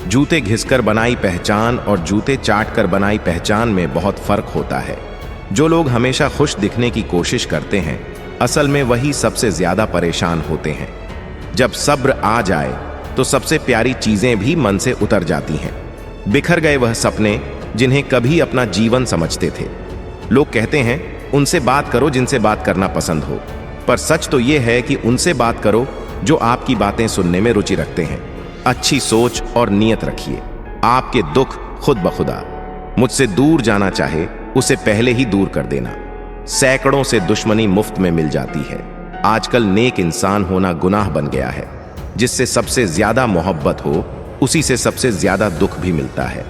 जूते घिसकर बनाई पहचान और जूते चाट कर बनाई पहचान में बहुत फर्क होता है। जो लोग हमेशा खुश दिखने की कोशिश करते हैं, असल में वही सबसे ज्यादा परेशान होते हैं। जब सब्र आ जाए तो सबसे प्यारी चीजें भी मन से उतर जाती हैं। बिखर गए वह सपने जिन्हें कभी अपना जीवन समझते थे। लोग कहते हैं उनसे बात करो जिनसे बात करना पसंद हो, पर सच तो यह है कि उनसे बात करो जो आपकी बातें सुनने में रुचि रखते हैं। अच्छी सोच और नीयत रखिए। आपके दुख खुद बखुदा मुझसे दूर जाना चाहे उसे पहले ही दूर कर देना। सैकड़ों से दुश्मनी मुफ्त में मिल जाती है। आजकल नेक इंसान होना गुनाह बन गया है। जिससे सबसे ज्यादा मोहब्बत हो उसी से सबसे ज्यादा दुख भी मिलता है।